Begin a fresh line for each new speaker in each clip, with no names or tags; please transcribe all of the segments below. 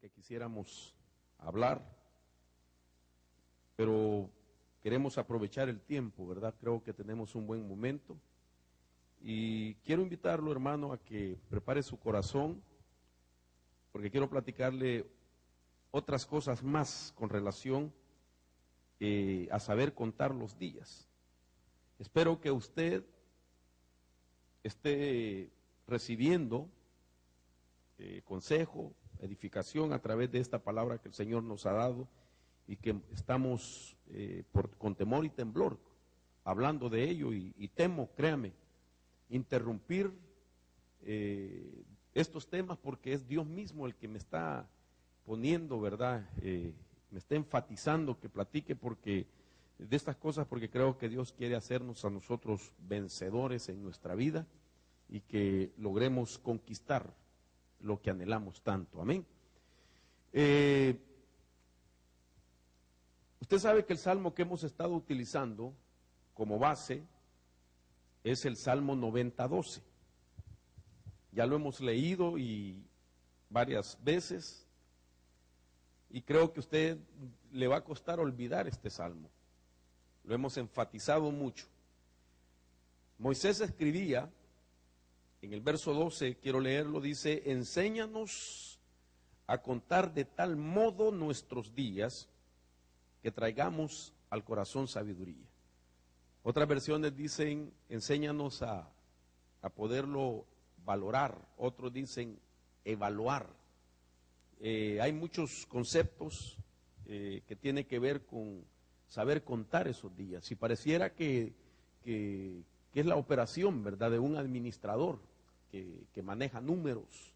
que quisiéramos hablar, pero queremos aprovechar el tiempo, ¿verdad? Creo que tenemos un buen momento y quiero invitarlo, hermano, a que prepare su corazón, porque quiero platicarle otras cosas más con relación a saber contar los días. Espero que usted esté recibiendo consejo, edificación a través de esta palabra que el Señor nos ha dado y que estamos con temor y temblor hablando de ello y temo, créame, interrumpir estos temas porque es Dios mismo el que me está poniendo, ¿verdad? Me está enfatizando que platique porque de estas cosas, porque creo que Dios quiere hacernos a nosotros vencedores en nuestra vida y que logremos conquistar lo que anhelamos tanto. Amén. Usted sabe que el salmo que hemos estado utilizando como base es el Salmo 90:12. Ya lo hemos leído y varias veces y creo que a usted le va a costar olvidar este salmo. Lo hemos enfatizado mucho. Moisés escribía en el verso 12, quiero leerlo, dice: enséñanos a contar de tal modo nuestros días que traigamos al corazón sabiduría. Otras versiones dicen: enséñanos a poderlo valorar. Otros dicen evaluar. Hay muchos conceptos que tienen que ver con saber contar esos días. Y pareciera que es la operación, ¿verdad?, de un administrador que maneja números.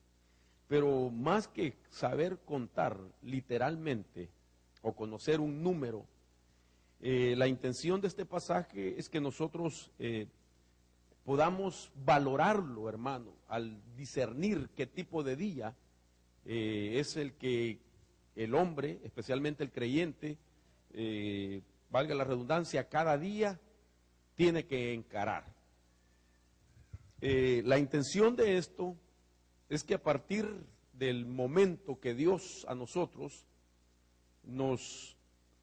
Pero más que saber contar literalmente o conocer un número, la intención de este pasaje es que nosotros podamos valorarlo, hermano, al discernir qué tipo de día es el que el hombre, especialmente el creyente, valga la redundancia, cada día tiene que encarar. La intención de esto es que a partir del momento que Dios a nosotros nos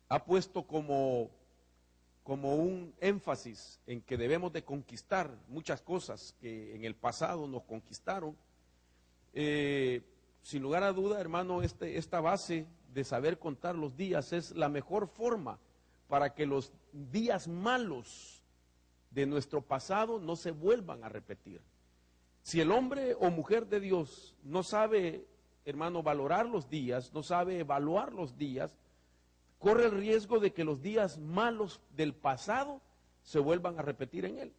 ha puesto como un énfasis en que debemos de conquistar muchas cosas que en el pasado nos conquistaron, sin lugar a duda, hermano, esta base de saber contar los días es la mejor forma para que los días malos de nuestro pasado no se vuelvan a repetir. Si el hombre o mujer de Dios no sabe, hermano, valorar los días, no sabe evaluar los días, corre el riesgo de que los días malos del pasado se vuelvan a repetir en él.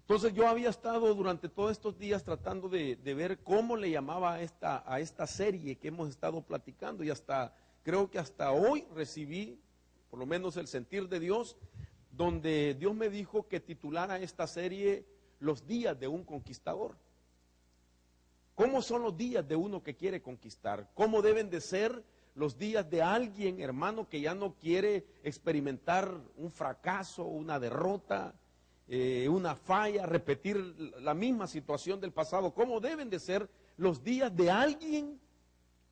Entonces yo había estado durante todos estos días tratando de ver cómo le llamaba a esta serie que hemos estado platicando, y creo que hasta hoy recibí por lo menos el sentir de Dios, donde Dios me dijo que titulara esta serie Los días de un conquistador. ¿Cómo son los días de uno que quiere conquistar? ¿Cómo deben de ser los días de alguien, hermano, que ya no quiere experimentar un fracaso, una derrota, una falla, repetir la misma situación del pasado? ¿Cómo deben de ser los días de alguien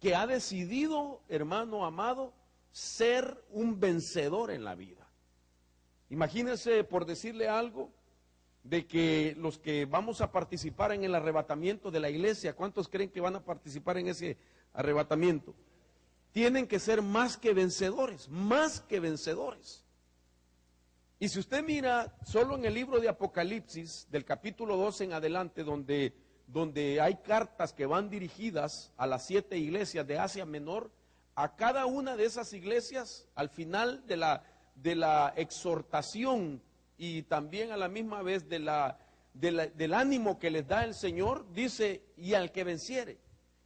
que ha decidido, hermano amado, ser un vencedor en la vida? Imagínense, por decirle algo, de que los que vamos a participar en el arrebatamiento de la iglesia, ¿cuántos creen que van a participar en ese arrebatamiento? Tienen que ser más que vencedores, más que vencedores. Y si usted mira solo en el libro de Apocalipsis, del capítulo 12 en adelante, donde hay cartas que van dirigidas a las 7 iglesias de Asia Menor, a cada una de esas iglesias, al final de la exhortación y también a la misma vez del ánimo que les da el Señor, dice: y al que venciere,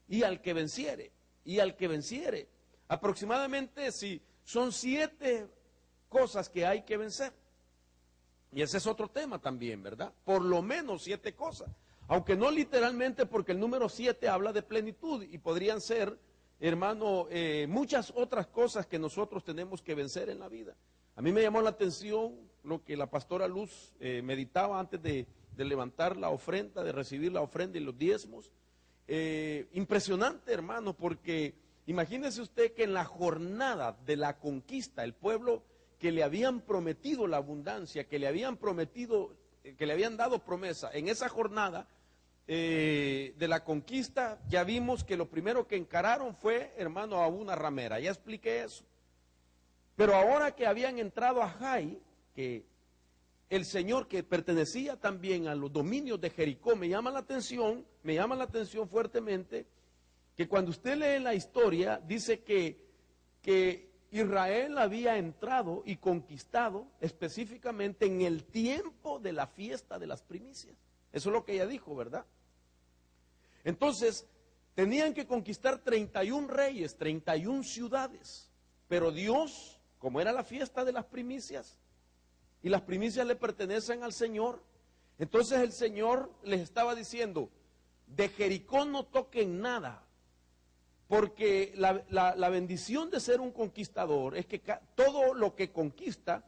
y al que venciere, y al que venciere. Aproximadamente son 7 cosas que hay que vencer. Y ese es otro tema también, ¿verdad? Por lo menos 7 cosas. Aunque no literalmente, porque el número 7 habla de plenitud y podrían ser, hermano, muchas otras cosas que nosotros tenemos que vencer en la vida. A mí me llamó la atención lo que la pastora Luz meditaba antes de levantar la ofrenda, de recibir la ofrenda y los diezmos. impresionante, hermano, porque imagínese usted que en la jornada de la conquista, el pueblo que le habían prometido la abundancia, que le habían prometido, que le habían dado promesa, en esa jornada de la conquista, ya vimos que lo primero que encararon fue, hermano, a una ramera, ya expliqué eso. Pero ahora que habían entrado a Jai, que el Señor que pertenecía también a los dominios de Jericó, me llama la atención fuertemente, que cuando usted lee la historia, dice que Israel había entrado y conquistado específicamente en el tiempo de la fiesta de las primicias. Eso es lo que ella dijo, ¿verdad? Entonces, tenían que conquistar 31 reyes, 31 ciudades, pero Dios, como era la fiesta de las primicias, y las primicias le pertenecen al Señor, entonces el Señor les estaba diciendo, de Jericó no toquen nada, porque la bendición de ser un conquistador es que todo lo que conquista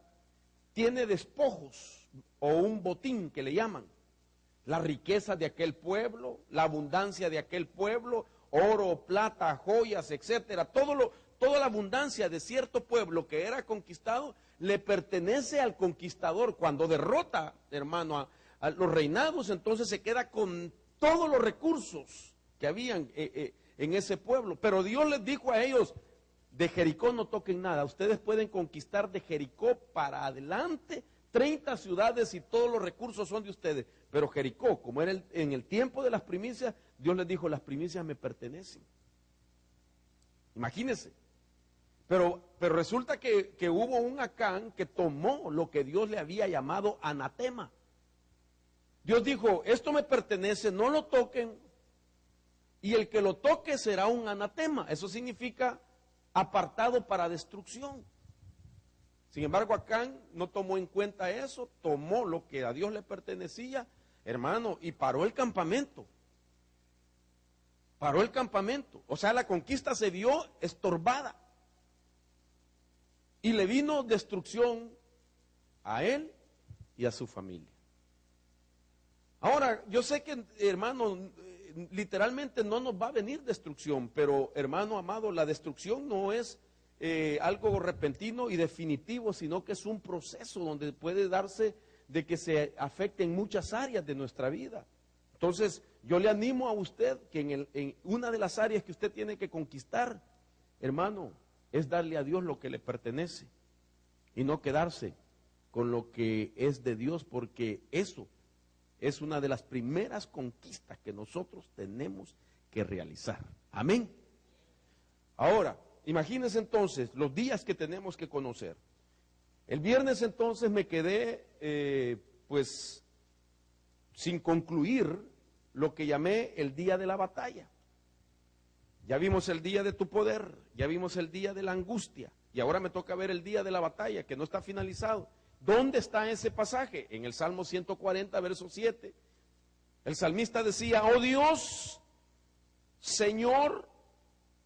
tiene despojos o un botín que le llaman. La riqueza de aquel pueblo, la abundancia de aquel pueblo, oro, plata, joyas, etcétera, toda la abundancia de cierto pueblo que era conquistado le pertenece al conquistador. Cuando derrota, hermano, a los reinados, entonces se queda con todos los recursos que habían en ese pueblo. Pero Dios les dijo a ellos, de Jericó no toquen nada, ustedes pueden conquistar de Jericó para adelante 30 ciudades y todos los recursos son de ustedes. Pero Jericó, como era en el tiempo de las primicias, Dios les dijo, las primicias me pertenecen. Imagínense. Pero resulta que hubo un Acán que tomó lo que Dios le había llamado anatema. Dios dijo, esto me pertenece, no lo toquen, y el que lo toque será un anatema. Eso significa apartado para destrucción. Sin embargo, Acán no tomó en cuenta eso, tomó lo que a Dios le pertenecía, hermano, y paró el campamento. Paró el campamento. O sea, la conquista se vio estorbada. Y le vino destrucción a él y a su familia. Ahora, yo sé que, hermano, literalmente no nos va a venir destrucción, pero, hermano amado, la destrucción no es algo repentino y definitivo, sino que es un proceso donde puede darse de que se afecten muchas áreas de nuestra vida. Entonces, yo le animo a usted que en una de las áreas que usted tiene que conquistar, hermano, es darle a Dios lo que le pertenece y no quedarse con lo que es de Dios, porque eso es una de las primeras conquistas que nosotros tenemos que realizar. Amén. Ahora, imagínense entonces los días que tenemos que conocer. El viernes entonces me quedé pues sin concluir lo que llamé el día de la batalla. Ya vimos el día de tu poder, ya vimos el día de la angustia, y ahora me toca ver el día de la batalla, que no está finalizado. ¿Dónde está ese pasaje? En el Salmo 140, verso 7. El salmista decía, oh Dios, Señor,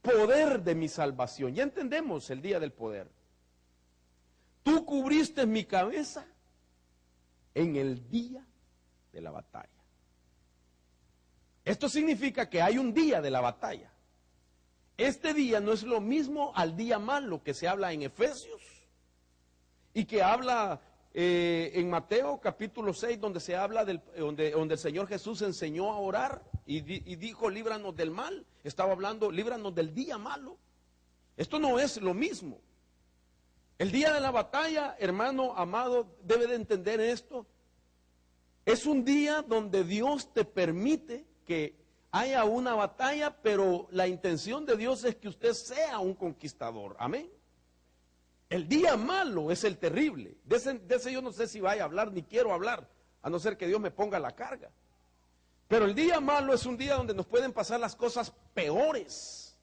poder de mi salvación. Ya entendemos el día del poder. Tú cubriste mi cabeza en el día de la batalla. Esto significa que hay un día de la batalla. Este día no es lo mismo al día malo que se habla en Efesios y que habla en Mateo capítulo 6, donde se habla donde el Señor Jesús enseñó a orar y dijo, líbranos del mal. Estaba hablando, líbranos del día malo. Esto no es lo mismo. El día de la batalla, hermano amado, debe de entender esto. Es un día donde Dios te permite que haya una batalla, pero la intención de Dios es que usted sea un conquistador. Amén. El día malo es el terrible. De ese yo no sé si vaya a hablar, ni quiero hablar, a no ser que Dios me ponga la carga. Pero el día malo es un día donde nos pueden pasar las cosas peores.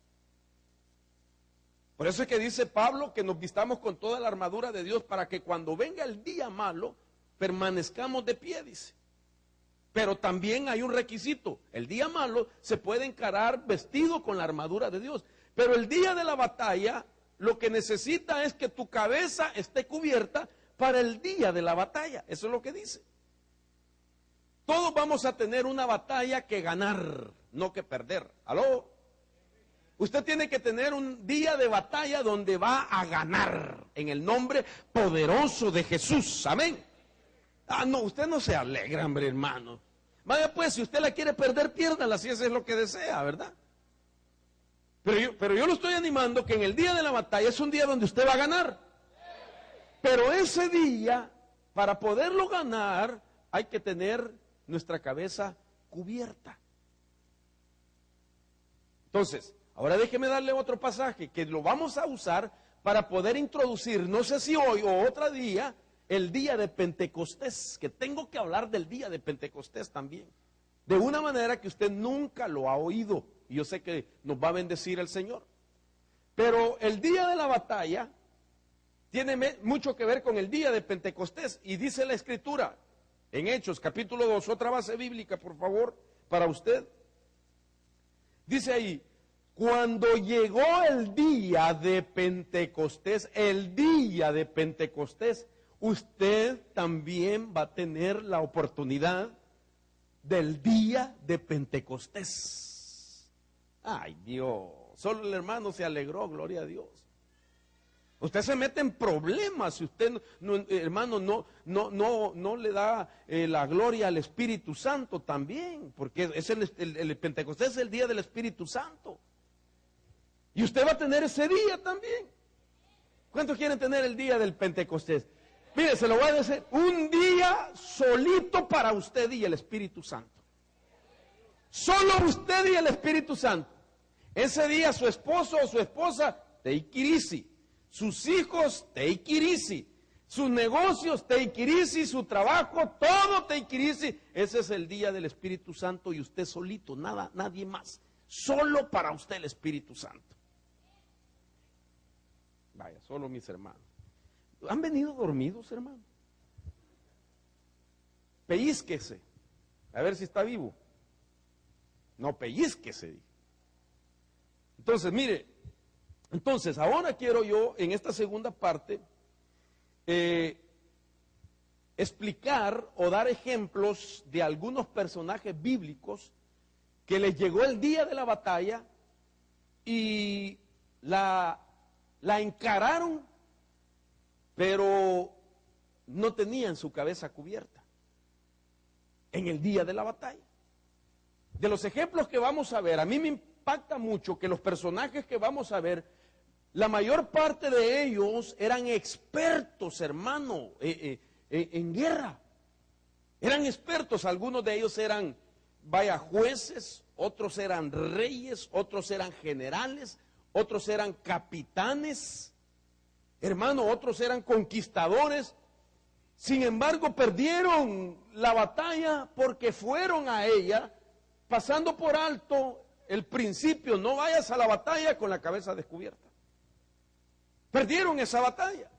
Por eso es que dice Pablo que nos vistamos con toda la armadura de Dios para que cuando venga el día malo permanezcamos de pie, dice. Pero también hay un requisito. El día malo se puede encarar vestido con la armadura de Dios. Pero el día de la batalla, lo que necesita es que tu cabeza esté cubierta para el día de la batalla. Eso es lo que dice. Todos vamos a tener una batalla que ganar, no que perder. ¿Aló? Usted tiene que tener un día de batalla donde va a ganar en el nombre poderoso de Jesús. Amén. Ah, no, usted no se alegra, hombre, hermano. Vaya pues, si usted la quiere perder, piérdala, si eso es lo que desea, ¿verdad? Pero yo lo estoy animando que en el día de la batalla es un día donde usted va a ganar. Pero ese día, para poderlo ganar, hay que tener nuestra cabeza cubierta. Entonces, ahora déjeme darle otro pasaje que lo vamos a usar para poder introducir, no sé si hoy o otro día, el día de Pentecostés, que tengo que hablar del día de Pentecostés también, de una manera que usted nunca lo ha oído, y yo sé que nos va a bendecir el Señor. Pero el día de la batalla tiene mucho que ver con el día de Pentecostés, y dice la Escritura, en Hechos capítulo 2, otra base bíblica por favor, para usted, dice ahí, cuando llegó el día de Pentecostés, usted también va a tener la oportunidad del día de Pentecostés. Ay Dios, solo el hermano se alegró, gloria a Dios. Usted se mete en problemas si usted, hermano, no le da la gloria al Espíritu Santo también, porque es el Pentecostés es el día del Espíritu Santo. Y usted va a tener ese día también. ¿Cuántos quieren tener el día del Pentecostés? Mire, se lo voy a decir, un día solito para usted y el Espíritu Santo. Solo usted y el Espíritu Santo. Ese día su esposo o su esposa, teikirisi. Sus hijos, teikirisi. Sus negocios, teikirisi. Su trabajo, todo teikirisi. Ese es el día del Espíritu Santo y usted solito, nada, nadie más. Solo para usted el Espíritu Santo. Vaya, solo mis hermanos. ¿Han venido dormidos, hermano? Pellízquese. A ver si está vivo. No, pellízquese. Entonces, mire, ahora quiero yo, en esta segunda parte, explicar o dar ejemplos de algunos personajes bíblicos que les llegó el día de la batalla y la encararon, pero no tenían su cabeza cubierta en el día de la batalla. De los ejemplos que vamos a ver, a mí me impacta mucho que los personajes que vamos a ver, la mayor parte de ellos eran expertos, hermano, en guerra. Eran expertos, algunos de ellos eran, jueces, otros eran reyes, otros eran generales, otros eran capitanes, hermano, otros eran conquistadores. Sin embargo, perdieron la batalla porque fueron a ella pasando por alto el principio, no vayas a la batalla con la cabeza descubierta. Perdieron esa batalla.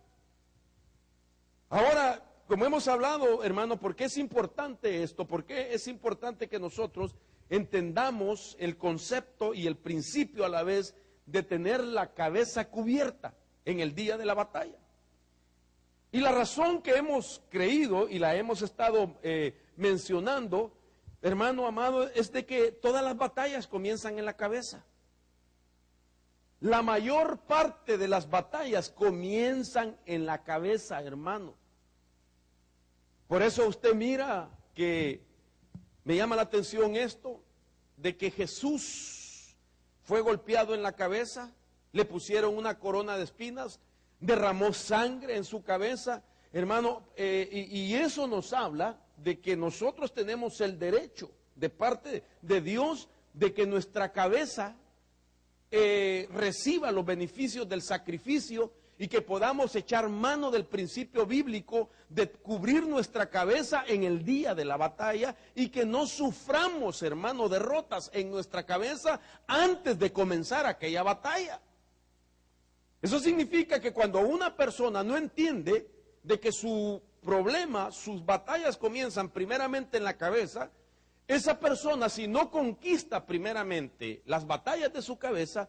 Ahora, como hemos hablado, hermano, ¿por qué es importante esto? ¿Por qué es importante que nosotros entendamos el concepto y el principio a la vez de tener la cabeza cubierta en el día de la batalla? Y la razón que hemos creído y la hemos estado mencionando, hermano amado, es de que todas las batallas comienzan en la cabeza. La mayor parte de las batallas comienzan en la cabeza, hermano. Por eso usted mira que me llama la atención esto, de que Jesús fue golpeado en la cabeza, le pusieron una corona de espinas, derramó sangre en su cabeza, hermano, y eso nos habla de que nosotros tenemos el derecho de parte de Dios de que nuestra cabeza reciba los beneficios del sacrificio y que podamos echar mano del principio bíblico de cubrir nuestra cabeza en el día de la batalla y que no suframos, hermano, derrotas en nuestra cabeza antes de comenzar aquella batalla. Eso significa que cuando una persona no entiende de que su problema, sus batallas comienzan primeramente en la cabeza, esa persona, si no conquista primeramente las batallas de su cabeza,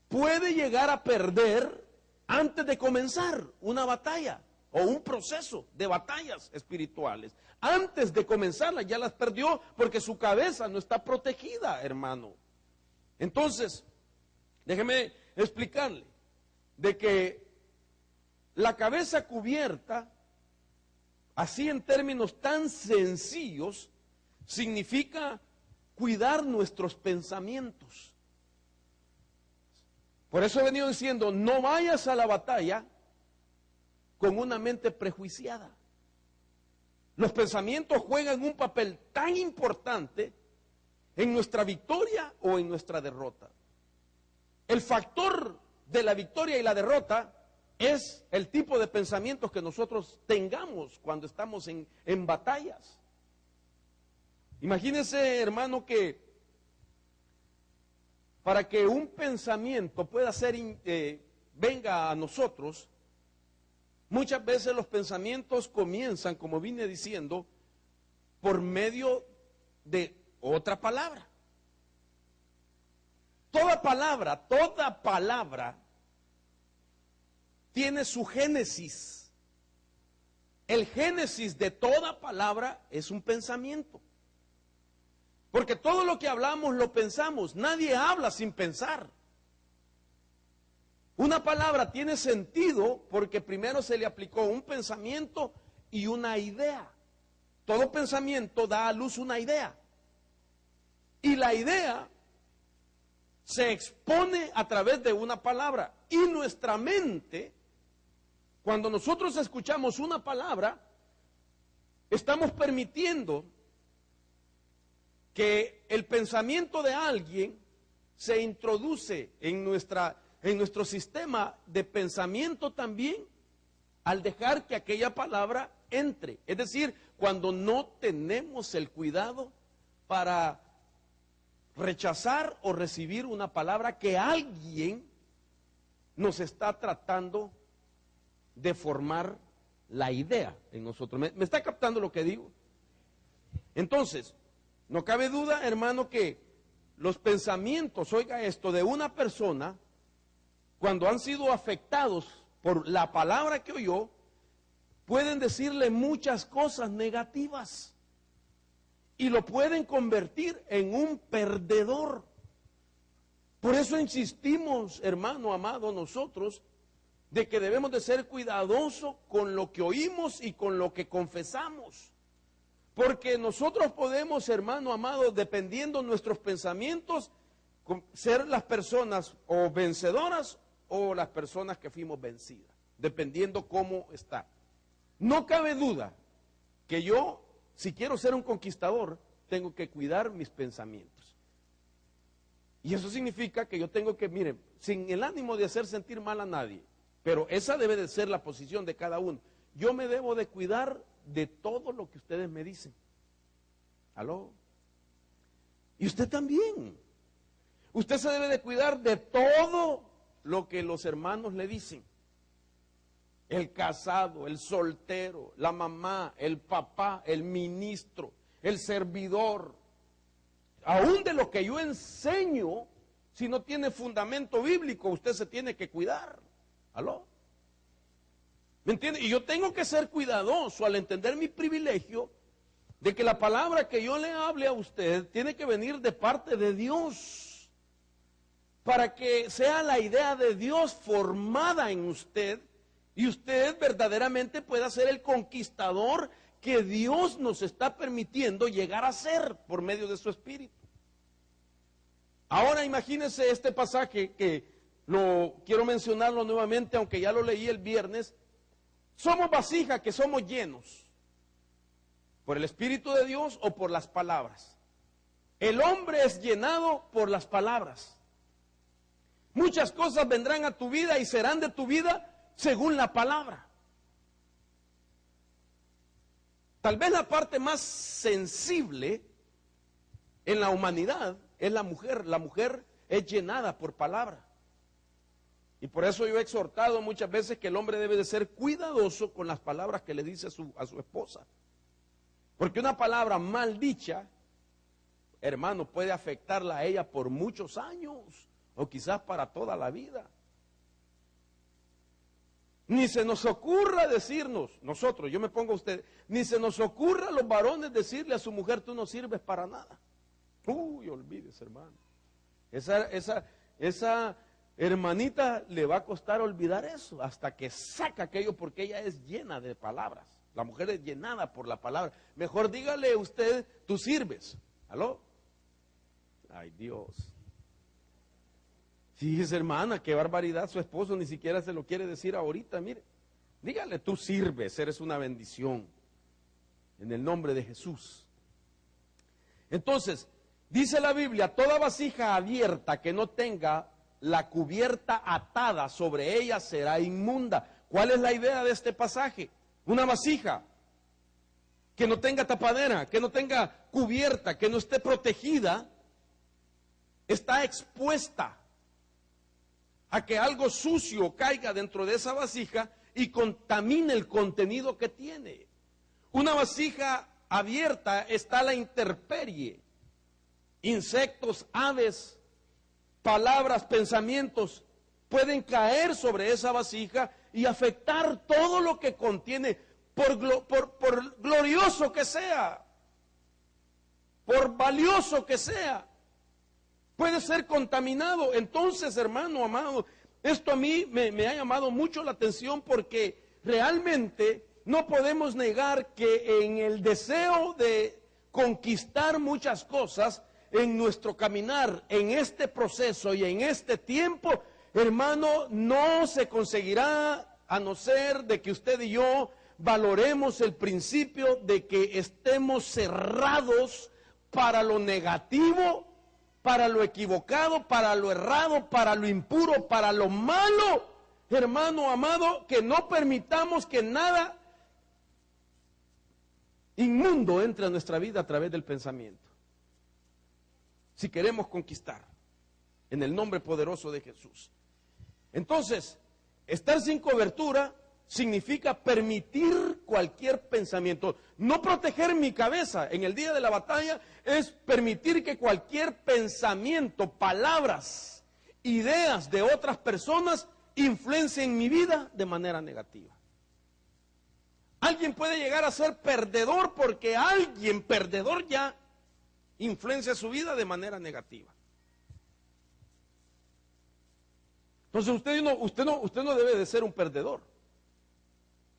puede llegar a perder antes de comenzar una batalla o un proceso de batallas espirituales. Antes de comenzarlas ya las perdió porque su cabeza no está protegida, hermano. Entonces, déjeme explicarle de que la cabeza cubierta, así en términos tan sencillos, significa cuidar nuestros pensamientos. Por eso he venido diciendo, no vayas a la batalla con una mente prejuiciada. Los pensamientos juegan un papel tan importante en nuestra victoria o en nuestra derrota. El factor de la victoria y la derrota es el tipo de pensamientos que nosotros tengamos cuando estamos en batallas. Imagínense, hermano, que para que un pensamiento pueda venga a nosotros, muchas veces los pensamientos comienzan, como vine diciendo, por medio de otra palabra. Toda palabra tiene su génesis. El génesis de toda palabra es un pensamiento. Porque todo lo que hablamos lo pensamos. Nadie habla sin pensar. Una palabra tiene sentido porque primero se le aplicó un pensamiento y una idea. Todo pensamiento da a luz una idea. Y la idea se expone a través de una palabra. Y nuestra mente, cuando nosotros escuchamos una palabra, estamos permitiendo que el pensamiento de alguien se introduce en nuestro sistema de pensamiento también, al dejar que aquella palabra entre. Es decir, cuando no tenemos el cuidado para rechazar o recibir una palabra que alguien nos está tratando de formar la idea en nosotros. ¿Me está captando lo que digo? Entonces, no cabe duda, hermano, que los pensamientos, oiga esto, de una persona, cuando han sido afectados por la palabra que oyó, pueden decirle muchas cosas negativas y lo pueden convertir en un perdedor. Por eso insistimos, hermano amado, nosotros, de que debemos de ser cuidadosos con lo que oímos y con lo que confesamos. Porque nosotros podemos, hermano amado, dependiendo de nuestros pensamientos, ser las personas o vencedoras o las personas que fuimos vencidas, dependiendo cómo está. No cabe duda que yo, si quiero ser un conquistador, tengo que cuidar mis pensamientos. Y eso significa que yo tengo que, miren, sin el ánimo de hacer sentir mal a nadie, pero esa debe de ser la posición de cada uno. Yo me debo de cuidar de todo lo que ustedes me dicen. ¿Aló? Y usted también. Usted se debe de cuidar de todo lo que los hermanos le dicen. El casado, el soltero, la mamá, el papá, el ministro, el servidor. Aún de lo que yo enseño, si no tiene fundamento bíblico, usted se tiene que cuidar. ¿Aló? ¿Me entiende? Y yo tengo que ser cuidadoso al entender mi privilegio de que la palabra que yo le hable a usted tiene que venir de parte de Dios, para que sea la idea de Dios formada en usted y usted verdaderamente pueda ser el conquistador que Dios nos está permitiendo llegar a ser por medio de su Espíritu. Ahora imagínense este pasaje que quiero mencionarlo nuevamente, aunque ya lo leí el viernes. Somos vasija que somos llenos por el Espíritu de Dios o por las palabras. El hombre es llenado por las palabras. Muchas cosas vendrán a tu vida y serán de tu vida según la palabra. Tal vez la parte más sensible en la humanidad es la mujer. La mujer es llenada por palabra. Y por eso yo he exhortado muchas veces que el hombre debe de ser cuidadoso con las palabras que le dice a su esposa. Porque una palabra mal dicha, hermano, puede afectarla a ella por muchos años o quizás para toda la vida. Ni se nos ocurra decirnos, nosotros, yo me pongo a usted, ni se nos ocurra a los varones decirle a su mujer, tú no sirves para nada. Uy, olvídese, hermano. Esa hermanita le va a costar olvidar eso hasta que saca aquello, porque ella es llena de palabras. La mujer es llenada por la palabra. Mejor dígale usted, tú sirves. ¿Aló? Ay, Dios. Fíjese, hermana, qué barbaridad, su esposo ni siquiera se lo quiere decir ahorita, mire. Dígale, tú sirves, eres una bendición. En el nombre de Jesús. Entonces, dice la Biblia, toda vasija abierta que no tenga la cubierta atada sobre ella será inmunda. ¿Cuál es la idea de este pasaje? Una vasija que no tenga tapadera, que no tenga cubierta, que no esté protegida, está expuesta a que algo sucio caiga dentro de esa vasija y contamine el contenido que tiene. Una vasija abierta está a la intemperie. Insectos, aves, palabras, pensamientos pueden caer sobre esa vasija y afectar todo lo que contiene, por glorioso que sea, por valioso que sea. Puede ser contaminado. Entonces, hermano amado, esto a mí me ha llamado mucho la atención, porque realmente no podemos negar que en el deseo de conquistar muchas cosas en nuestro caminar, en este proceso y en este tiempo, hermano, no se conseguirá a no ser de que usted y yo valoremos el principio de que estemos cerrados para lo negativo, para lo equivocado, para lo errado, para lo impuro, para lo malo, hermano amado, que no permitamos que nada inmundo entre a nuestra vida a través del pensamiento. Si queremos conquistar, en el nombre poderoso de Jesús. Entonces, estar sin cobertura significa permitir cualquier pensamiento. No proteger mi cabeza en el día de la batalla es permitir que cualquier pensamiento, palabras, ideas de otras personas influencien mi vida de manera negativa. Alguien puede llegar a ser perdedor porque alguien perdedor ya influencia su vida de manera negativa. Entonces usted no debe de ser un perdedor.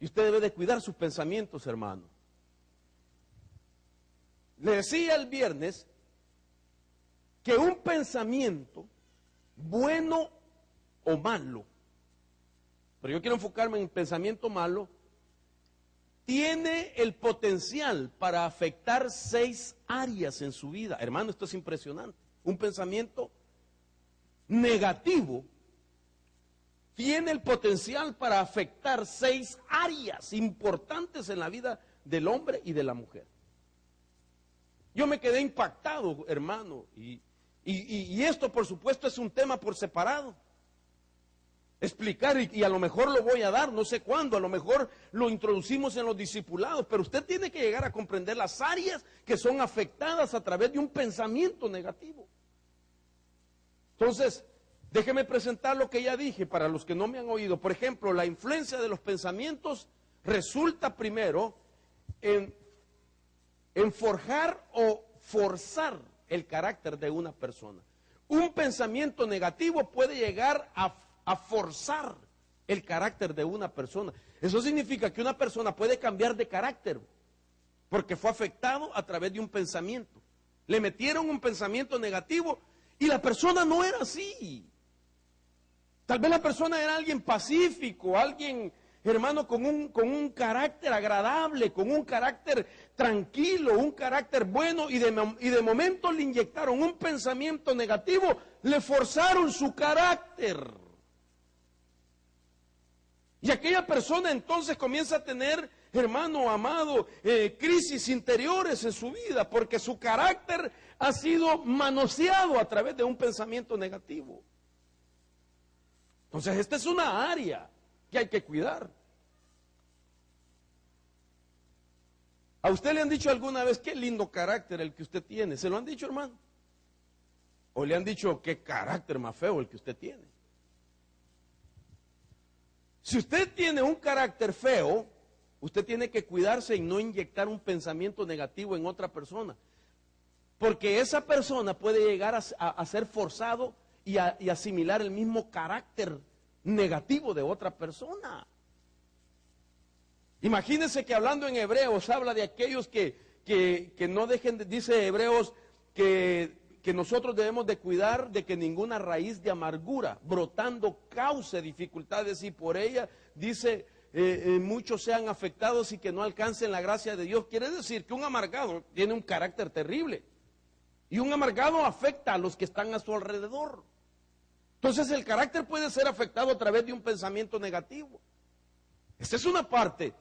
Y usted debe de cuidar sus pensamientos, hermano. Le decía el viernes que un pensamiento, bueno o malo, pero yo quiero enfocarme en el pensamiento malo, tiene el potencial para afectar 6 áreas en su vida. Hermano, esto es impresionante. Un pensamiento negativo tiene el potencial para afectar 6 áreas importantes en la vida del hombre y de la mujer. Yo me quedé impactado, hermano, y esto por supuesto es un tema por separado. Explicar, y a lo mejor lo voy a dar, no sé cuándo, a lo mejor lo introducimos en los discipulados, pero usted tiene que llegar a comprender las áreas que son afectadas a través de un pensamiento negativo. Entonces, déjeme presentar lo que ya dije para los que no me han oído. Por ejemplo, la influencia de los pensamientos resulta primero en forjar o forzar el carácter de una persona. Un pensamiento negativo puede llegar a forzar el carácter de una persona. Eso significa que una persona puede cambiar de carácter porque fue afectado a través de un pensamiento. Le metieron un pensamiento negativo y la persona no era así. Tal vez la persona era alguien pacífico, alguien, hermano, con un carácter agradable, con un carácter tranquilo, un carácter bueno, y de momento le inyectaron un pensamiento negativo, le forzaron su carácter. Y aquella persona entonces comienza a tener, hermano amado, crisis interiores en su vida, porque su carácter ha sido manoseado a través de un pensamiento negativo. Entonces, esta es una área que hay que cuidar. ¿A usted le han dicho alguna vez qué lindo carácter el que usted tiene? ¿Se lo han dicho, hermano? ¿O le han dicho qué carácter más feo el que usted tiene? Si usted tiene un carácter feo, usted tiene que cuidarse y no inyectar un pensamiento negativo en otra persona. Porque esa persona puede llegar a ser forzado y asimilar el mismo carácter negativo de otra persona. Imagínense que hablando en Hebreos habla de aquellos que no dejen, dice Hebreos, que nosotros debemos de cuidar de que ninguna raíz de amargura brotando cause dificultades y por ella, dice, muchos sean afectados y que no alcancen la gracia de Dios. Quiere decir que un amargado tiene un carácter terrible y un amargado afecta a los que están a su alrededor. Entonces el carácter puede ser afectado a través de un pensamiento negativo. Esta es una parte.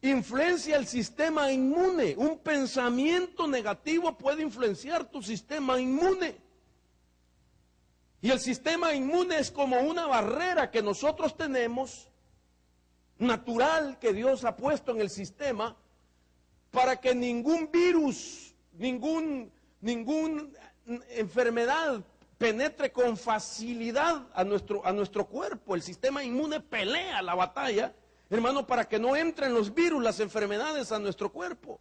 Influencia el sistema inmune. Un pensamiento negativo puede influenciar tu sistema inmune. Y el sistema inmune es como una barrera que nosotros tenemos, natural, que Dios ha puesto en el sistema, para que ningún virus, ninguna enfermedad penetre con facilidad a nuestro cuerpo. El sistema inmune pelea la batalla, hermano, para que no entren los virus, las enfermedades a nuestro cuerpo.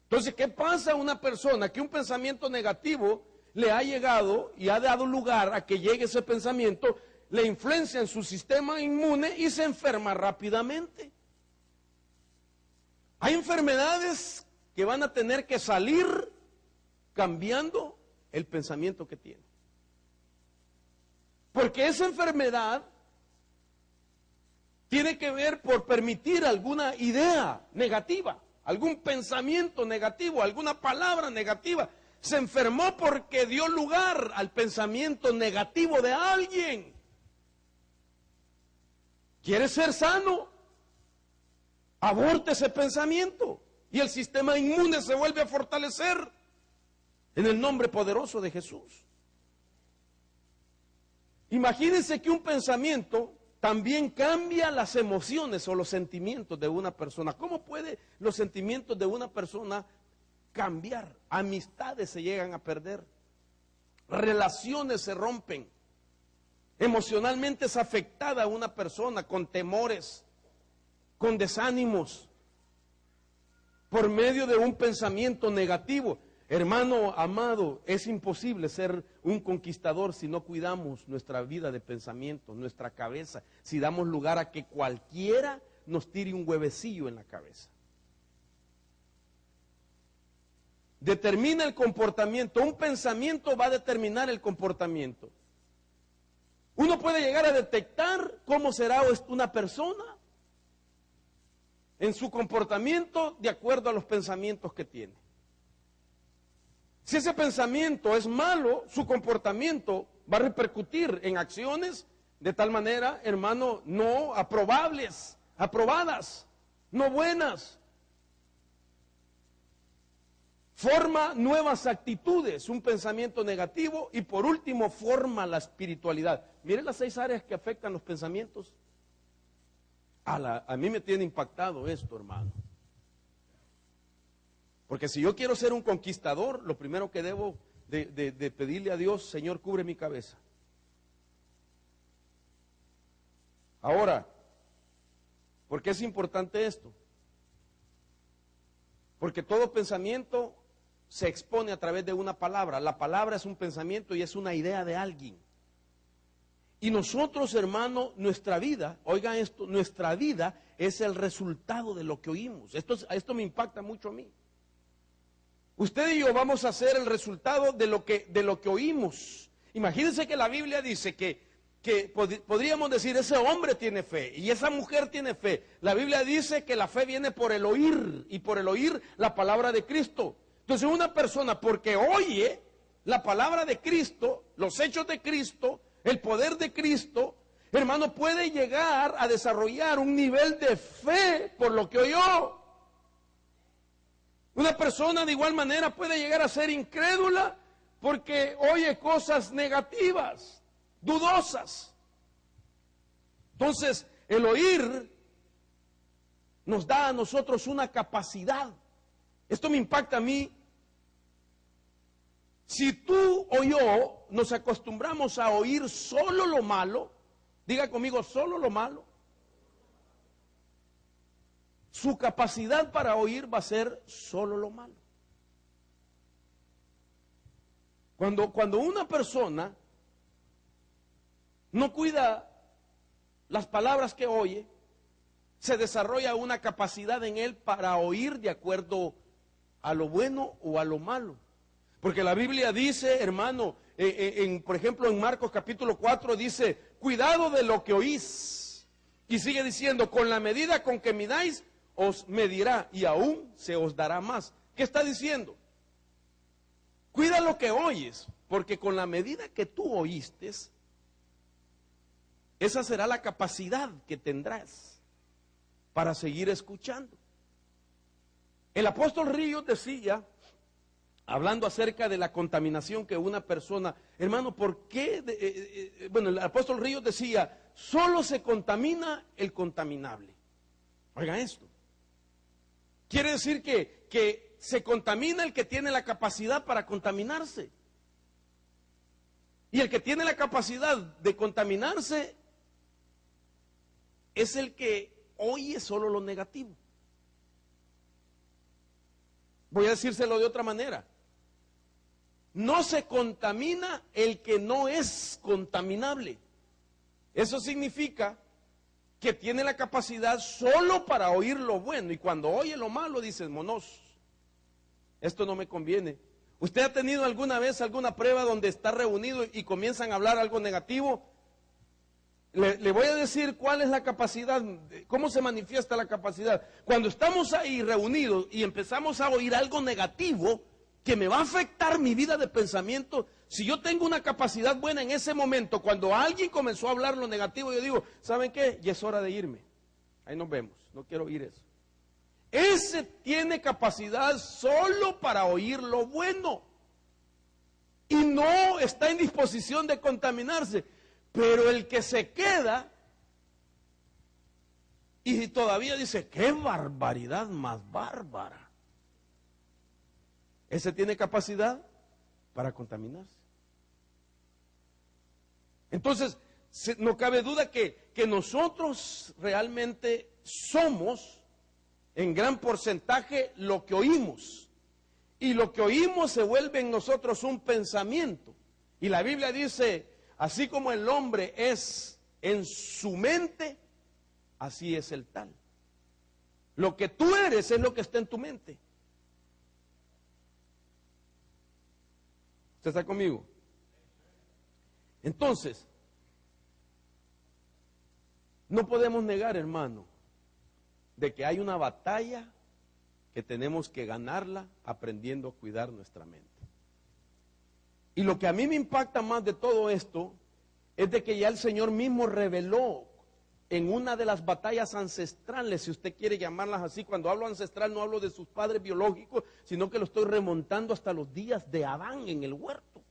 Entonces, ¿qué pasa a una persona que un pensamiento negativo le ha llegado y ha dado lugar a que llegue ese pensamiento, le influencia en su sistema inmune y se enferma rápidamente? Hay enfermedades que van a tener que salir cambiando el pensamiento que tiene. Porque esa enfermedad tiene que ver por permitir alguna idea negativa, algún pensamiento negativo, alguna palabra negativa. Se enfermó porque dio lugar al pensamiento negativo de alguien. ¿Quiere ser sano? Aborte ese pensamiento y el sistema inmune se vuelve a fortalecer en el nombre poderoso de Jesús. Imagínense que un pensamiento también cambia las emociones o los sentimientos de una persona. ¿Cómo puede los sentimientos de una persona cambiar? Amistades se llegan a perder, relaciones se rompen, emocionalmente es afectada una persona con temores, con desánimos, por medio de un pensamiento negativo. Hermano amado, es imposible ser un conquistador si no cuidamos nuestra vida de pensamiento, nuestra cabeza, si damos lugar a que cualquiera nos tire un huevecillo en la cabeza. Determina el comportamiento, un pensamiento va a determinar el comportamiento. Uno puede llegar a detectar cómo será una persona en su comportamiento de acuerdo a los pensamientos que tiene. Si ese pensamiento es malo, su comportamiento va a repercutir en acciones de tal manera, hermano, no aprobables, aprobadas, no buenas. Forma nuevas actitudes, un pensamiento negativo, y por último forma la espiritualidad. Miren las 6 áreas que afectan los pensamientos. A mí me tiene impactado esto, hermano. Porque si yo quiero ser un conquistador, lo primero que debo de pedirle a Dios, Señor, cubre mi cabeza. Ahora, ¿por qué es importante esto? Porque todo pensamiento se expone a través de una palabra. La palabra es un pensamiento y es una idea de alguien. Y nosotros, hermano, nuestra vida, oigan esto, nuestra vida es el resultado de lo que oímos. Esto me impacta mucho a mí. Usted y yo vamos a ser el resultado de lo que oímos. Imagínense que la Biblia dice que podríamos decir, ese hombre tiene fe y esa mujer tiene fe. La Biblia dice que la fe viene por el oír y por el oír la palabra de Cristo. Entonces una persona, porque oye la palabra de Cristo, los hechos de Cristo, el poder de Cristo, hermano, puede llegar a desarrollar un nivel de fe por lo que oyó. Una persona de igual manera puede llegar a ser incrédula porque oye cosas negativas, dudosas. Entonces, el oír nos da a nosotros una capacidad. Esto me impacta a mí. Si tú o yo nos acostumbramos a oír solo lo malo, diga conmigo, solo lo malo, su capacidad para oír va a ser solo lo malo. Cuando una persona no cuida las palabras que oye, se desarrolla una capacidad en él para oír de acuerdo a lo bueno o a lo malo. Porque la Biblia dice, hermano, por ejemplo en Marcos capítulo 4 dice, cuidado de lo que oís. Y sigue diciendo, con la medida con que midáis, os medirá y aún se os dará más. ¿Qué está diciendo? Cuida lo que oyes, porque con la medida que tú oíste, esa será la capacidad que tendrás para seguir escuchando. El apóstol Ríos decía, hablando acerca de la contaminación que una persona, hermano, ¿por qué? Bueno, el apóstol Ríos decía, solo se contamina el contaminable. Oigan esto. Quiere decir que se contamina el que tiene la capacidad para contaminarse. Y el que tiene la capacidad de contaminarse es el que oye solo lo negativo. Voy a decírselo de otra manera. No se contamina el que no es contaminable. Eso significa que tiene la capacidad solo para oír lo bueno. Y cuando oye lo malo, dice, monos, esto no me conviene. ¿Usted ha tenido alguna vez alguna prueba donde está reunido y comienzan a hablar algo negativo? Le voy a decir cuál es la capacidad, cómo se manifiesta la capacidad. Cuando estamos ahí reunidos y empezamos a oír algo negativo que me va a afectar mi vida de pensamiento, si yo tengo una capacidad buena en ese momento, cuando alguien comenzó a hablar lo negativo, yo digo, ¿saben qué? Ya es hora de irme. Ahí nos vemos, no quiero oír eso. Ese tiene capacidad solo para oír lo bueno y no está en disposición de contaminarse. Pero el que se queda y todavía dice, qué barbaridad más bárbara, ese tiene capacidad para contaminarse. Entonces, no cabe duda que nosotros realmente somos en gran porcentaje lo que oímos. Y lo que oímos se vuelve en nosotros un pensamiento. Y la Biblia dice, así como el hombre es en su mente, así es el tal. Lo que tú eres es lo que está en tu mente. ¿Usted está conmigo? Entonces, no podemos negar, hermano, de que hay una batalla que tenemos que ganarla aprendiendo a cuidar nuestra mente. Y lo que a mí me impacta más de todo esto es de que ya el Señor mismo reveló en una de las batallas ancestrales, si usted quiere llamarlas así. Cuando hablo ancestral no hablo de sus padres biológicos, sino que lo estoy remontando hasta los días de Adán en el huerto.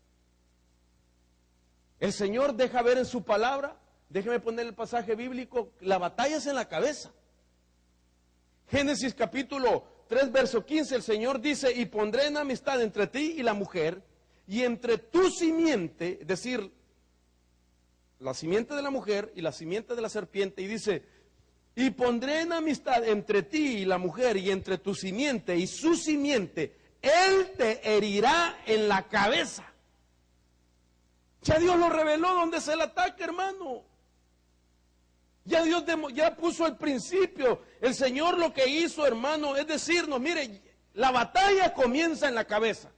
El Señor deja ver en su palabra, déjeme poner el pasaje bíblico, la batalla es en la cabeza. Génesis capítulo 3, verso 15, el Señor dice, y pondré enemistad entre ti y la mujer, y entre tu simiente, es decir, la simiente de la mujer y la simiente de la serpiente, y dice, y pondré enemistad entre ti y la mujer, y entre tu simiente y su simiente, él te herirá en la cabeza. Ya Dios lo reveló donde es el ataque, hermano. Ya Dios ya puso el principio. El Señor lo que hizo, hermano, es decirnos, mire, la batalla comienza en la cabeza.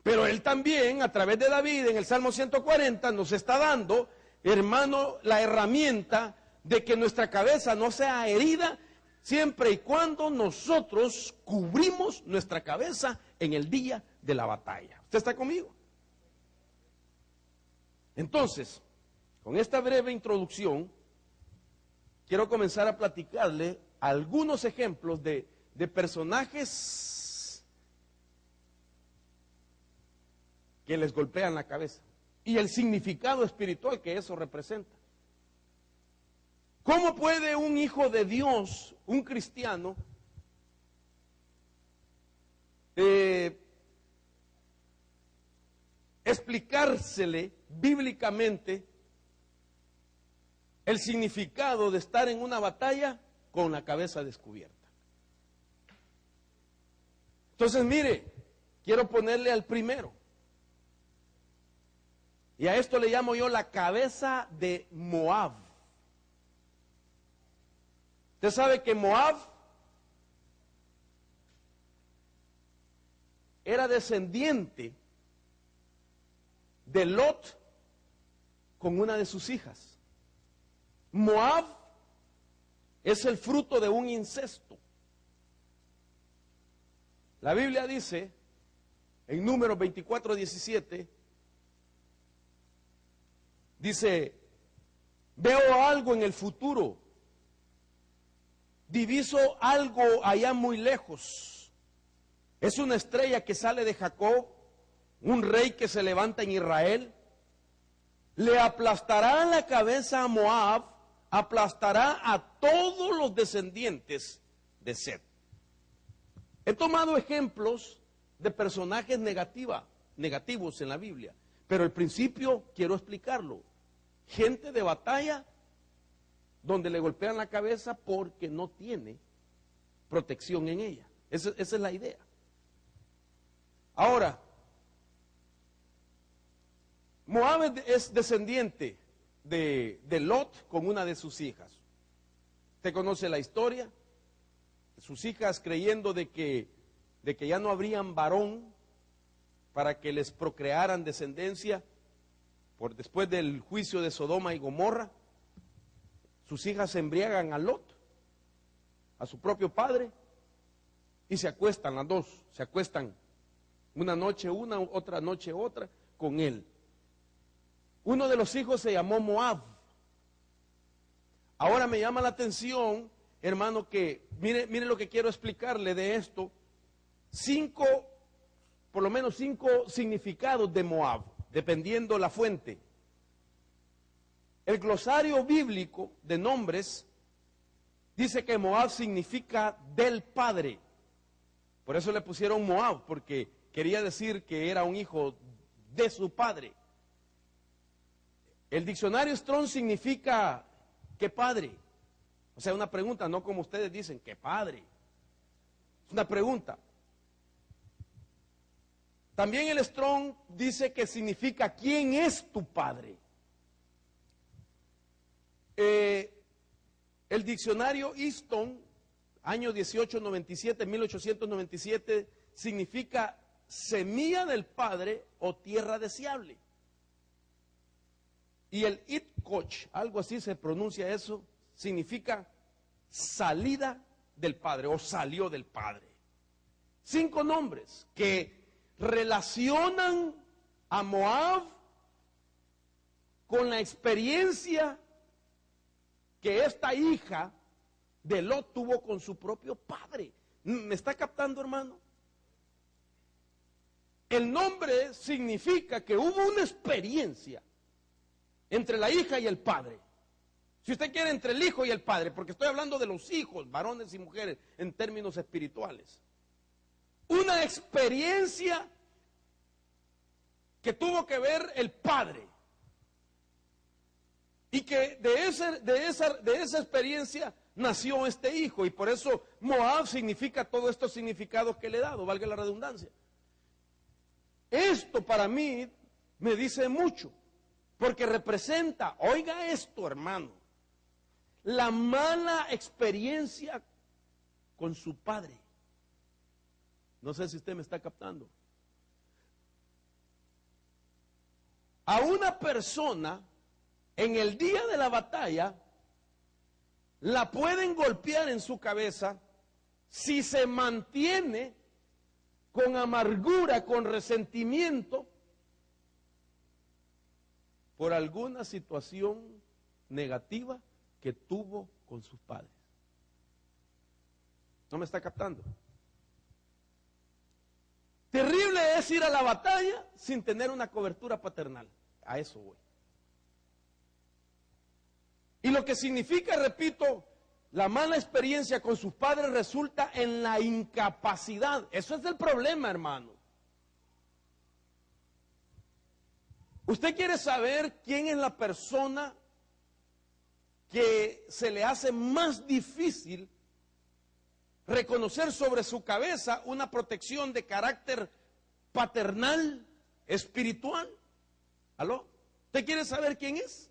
Pero Él también, a través de David, en el Salmo 140, nos está dando, hermano, la herramienta de que nuestra cabeza no sea herida siempre y cuando nosotros cubrimos nuestra cabeza en el día de la batalla. ¿Usted está conmigo? Entonces, con esta breve introducción, quiero comenzar a platicarle algunos ejemplos de personajes que les golpean la cabeza y el significado espiritual que eso representa. ¿Cómo puede un hijo de Dios, un cristiano, explicársele bíblicamente el significado de estar en una batalla con la cabeza descubierta. Entonces, mire, quiero ponerle al primero. Y a esto le llamo yo la cabeza de Moab. Usted sabe que Moab era descendiente de Lot con una de sus hijas. Moab es el fruto de un incesto. La Biblia dice en Números 24:17, dice: veo algo en el futuro, diviso algo allá muy lejos. Es una estrella que sale de Jacob, un rey que se levanta en Israel. Le aplastará la cabeza a Moab, aplastará a todos los descendientes de Set. He tomado ejemplos de personajes negativos en la Biblia, pero el principio quiero explicarlo. Gente de batalla donde le golpean la cabeza porque no tiene protección en ella. Esa es la idea. Ahora, Moab es descendiente de Lot con una de sus hijas. Usted conoce la historia. Sus hijas, creyendo de que ya no habrían varón para que les procrearan descendencia después del juicio de Sodoma y Gomorra, sus hijas se embriagan a Lot, a su propio padre, y se acuestan las dos, se acuestan una noche una, otra noche otra con él. Uno de los hijos se llamó Moab. Ahora me llama la atención, hermano, que mire lo que quiero explicarle de esto. Por lo menos cinco significados de Moab, dependiendo la fuente. El glosario bíblico de nombres dice que Moab significa del padre. Por eso le pusieron Moab, porque quería decir que era un hijo de su padre. El diccionario Strong significa ¿qué padre? O sea, una pregunta, no como ustedes dicen, ¿qué padre? Es una pregunta. También el Strong dice que significa ¿quién es tu padre? El diccionario Easton, año 1897, significa semilla del padre o tierra deseable. Y el Itkoch, algo así se pronuncia eso, significa salida del padre o salió del padre. 5 nombres que relacionan a Moab con la experiencia que esta hija de Lot tuvo con su propio padre. ¿Me está captando, hermano? El nombre significa que hubo una experiencia entre la hija y el padre. Si usted quiere, entre el hijo y el padre, porque estoy hablando de los hijos, varones y mujeres, en términos espirituales. Una experiencia que tuvo que ver el padre. Y que de esa experiencia nació este hijo. Y por eso Moab significa todos estos significados que le he dado, valga la redundancia. Esto para mí me dice mucho. Porque representa, oiga esto, hermano, la mala experiencia con su padre. No sé si usted me está captando. A una persona, en el día de la batalla, la pueden golpear en su cabeza si se mantiene con amargura, con resentimiento, por alguna situación negativa que tuvo con sus padres. ¿No me está captando? Terrible es ir a la batalla sin tener una cobertura paternal. A eso voy. Y lo que significa, repito, la mala experiencia con sus padres resulta en la incapacidad. Eso es el problema, hermano. ¿Usted quiere saber quién es la persona que se le hace más difícil reconocer sobre su cabeza una protección de carácter paternal, espiritual. ¿Aló? ¿Usted quiere saber quién es?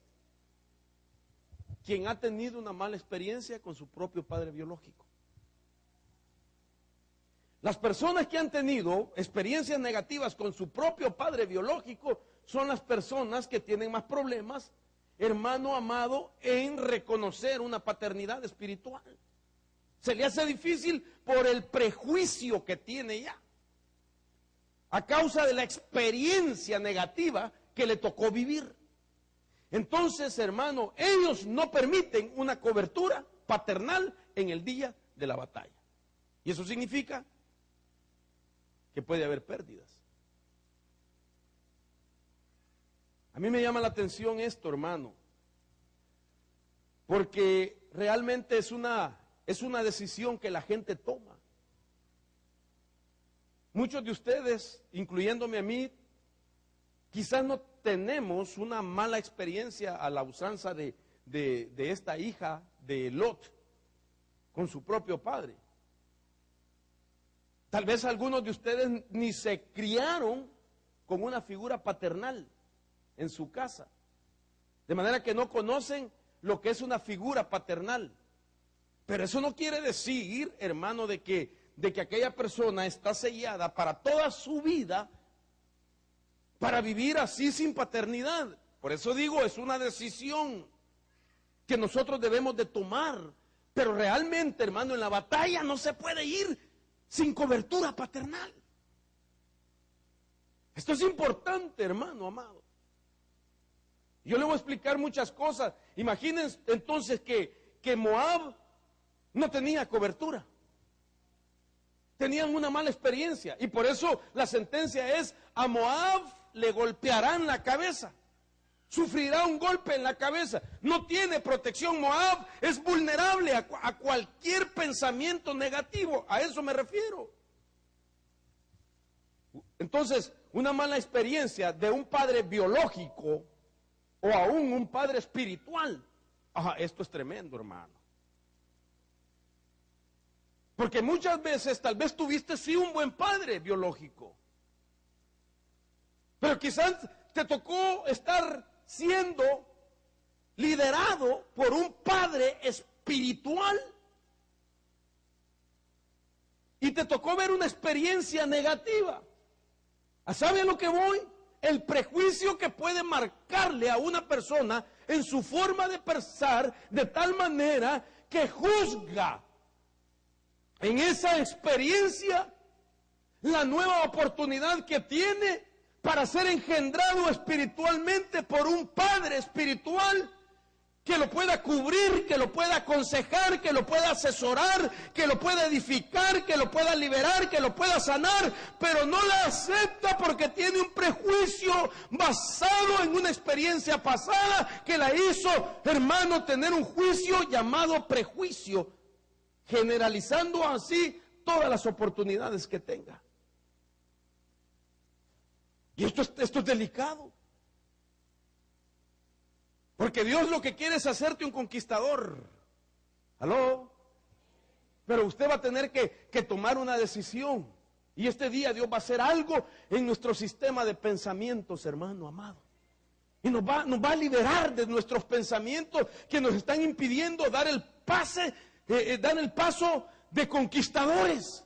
Quien ha tenido una mala experiencia con su propio padre biológico. Las personas que han tenido experiencias negativas con su propio padre biológico son las personas que tienen más problemas, hermano amado, en reconocer una paternidad espiritual. Se le hace difícil por el prejuicio que tiene ya, a causa de la experiencia negativa que le tocó vivir. Entonces, hermano, ellos no permiten una cobertura paternal en el día de la batalla. Y eso significa que puede haber pérdidas. A mí me llama la atención esto, hermano, porque realmente es una decisión que la gente toma. Muchos de ustedes, incluyéndome a mí, quizás no tenemos una mala experiencia a la usanza de esta hija de Lot con su propio padre. Tal vez algunos de ustedes ni se criaron con una figura paternal en su casa, de manera que no conocen lo que es una figura paternal. Pero eso no quiere decir, hermano, de que aquella persona está sellada para toda su vida para vivir así sin paternidad. Por eso digo, es una decisión que nosotros debemos de tomar. Pero realmente, hermano, en la batalla no se puede ir sin cobertura paternal. Esto es importante, hermano amado. Yo le voy a explicar muchas cosas. Imagínense entonces que Moab no tenía cobertura. Tenían una mala experiencia. Y por eso la sentencia es: a Moab le golpearán la cabeza. Sufrirá un golpe en la cabeza. No tiene protección. Moab es vulnerable a cualquier pensamiento negativo. A eso me refiero. Entonces, una mala experiencia de un padre biológico o aún un padre espiritual. Esto es tremendo, hermano. Porque muchas veces tal vez tuviste sí un buen padre biológico, pero quizás te tocó estar siendo liderado por un padre espiritual y te tocó ver una experiencia negativa. ¿Sabe a lo que voy? El prejuicio que puede marcarle a una persona en su forma de pensar de tal manera que juzga en esa experiencia la nueva oportunidad que tiene para ser engendrado espiritualmente por un padre espiritual que lo pueda cubrir, que lo pueda aconsejar, que lo pueda asesorar, que lo pueda edificar, que lo pueda liberar, que lo pueda sanar, pero no la acepta porque tiene un prejuicio basado en una experiencia pasada que la hizo, hermano, tener un juicio llamado prejuicio, generalizando así todas las oportunidades que tenga. Y esto es delicado. Porque Dios lo que quiere es hacerte un conquistador. ¿Aló? Pero usted va a tener que tomar una decisión. Y este día Dios va a hacer algo en nuestro sistema de pensamientos, hermano amado. Y nos va a liberar de nuestros pensamientos que nos están impidiendo dar el paso de conquistadores.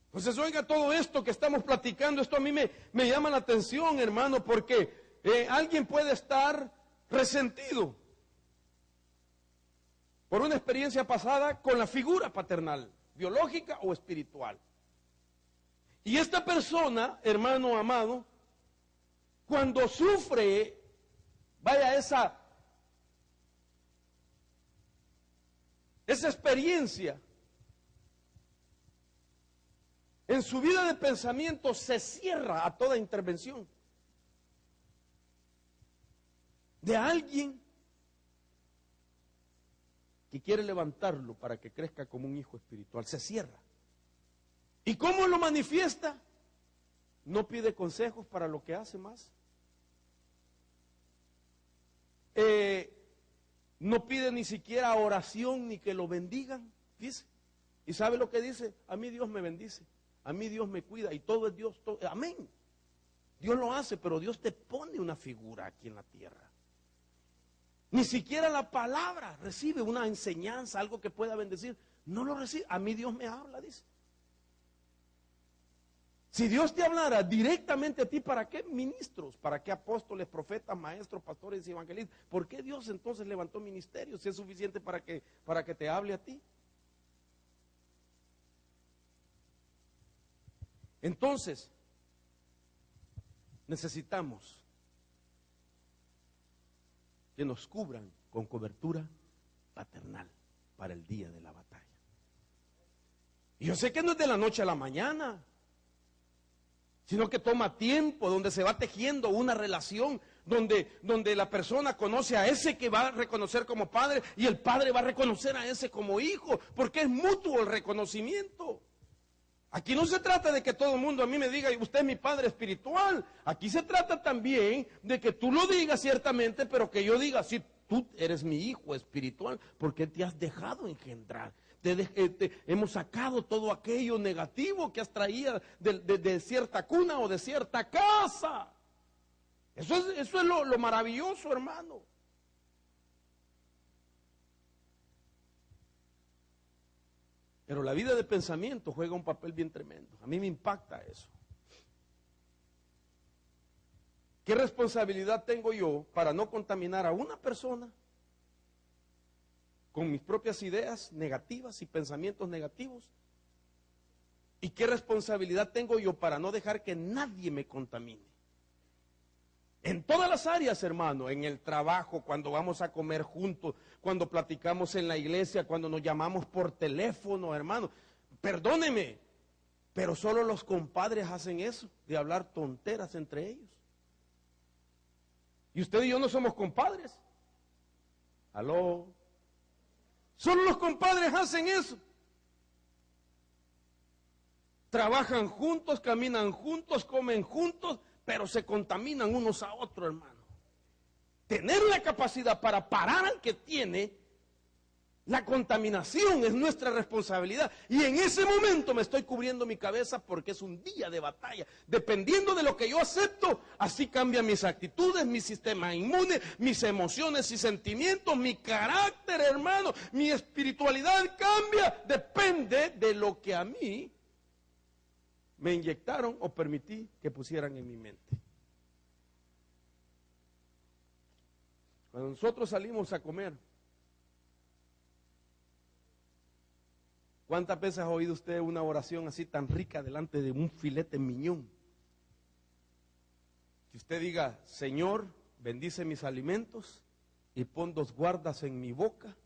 Entonces, oiga, todo esto que estamos platicando, esto a mí me llama la atención, hermano, porque alguien puede estar resentido por una experiencia pasada con la figura paternal, biológica o espiritual. Y esta persona, hermano amado, cuando sufre, vaya esa experiencia, en su vida de pensamiento se cierra a toda intervención de alguien que quiere levantarlo para que crezca como un hijo espiritual. Se cierra. ¿Y cómo lo manifiesta? No pide consejos para lo que hace más. no pide ni siquiera oración ni que lo bendigan, dice. ¿Y sabe lo que dice? A mí Dios me bendice, a mí Dios me cuida y todo es Dios, todo, amén. Dios lo hace, pero Dios te pone una figura aquí en la tierra. Ni siquiera la palabra recibe una enseñanza, algo que pueda bendecir. No lo recibe. A mí Dios me habla, dice. Si Dios te hablara directamente a ti, ¿para qué ministros? ¿Para qué apóstoles, profetas, maestros, pastores y evangelistas? ¿Por qué Dios entonces levantó ministerios si es suficiente para que te hable a ti? Entonces, necesitamos que nos cubran con cobertura paternal para el día de la batalla. Y yo sé que no es de la noche a la mañana, sino que toma tiempo, donde se va tejiendo una relación, donde la persona conoce a ese que va a reconocer como padre y el padre va a reconocer a ese como hijo, porque es mutuo el reconocimiento. Aquí no se trata de que todo el mundo a mí me diga, usted es mi padre espiritual. Aquí se trata también de que tú lo digas ciertamente, pero que yo diga, sí, tú eres mi hijo espiritual, porque te has dejado engendrar. Hemos sacado todo aquello negativo que has traído de cierta cuna o de cierta casa. Eso es lo maravilloso, hermano. Pero la vida de pensamiento juega un papel bien tremendo. A mí me impacta eso. ¿Qué responsabilidad tengo yo para no contaminar a una persona con mis propias ideas negativas y pensamientos negativos? ¿Y qué responsabilidad tengo yo para no dejar que nadie me contamine? En todas las áreas, hermano, en el trabajo, cuando vamos a comer juntos, cuando platicamos en la iglesia, cuando nos llamamos por teléfono, hermano. Perdóneme, pero solo los compadres hacen eso, de hablar tonteras entre ellos. Y usted y yo no somos compadres. ¿Aló? Solo los compadres hacen eso. Trabajan juntos, caminan juntos, comen juntos, pero se contaminan unos a otros, hermano. Tener la capacidad para parar al que tiene la contaminación es nuestra responsabilidad. Y en ese momento me estoy cubriendo mi cabeza porque es un día de batalla. Dependiendo de lo que yo acepto, así cambian mis actitudes, mi sistema inmune, mis emociones y sentimientos, mi carácter, hermano, mi espiritualidad cambia. Depende de lo que a mí me inyectaron o permití que pusieran en mi mente. Cuando nosotros salimos a comer, ¿cuántas veces ha oído usted una oración así tan rica delante de un filete miñón? Que usted diga, Señor, bendice mis alimentos y pon 2 guardas en mi boca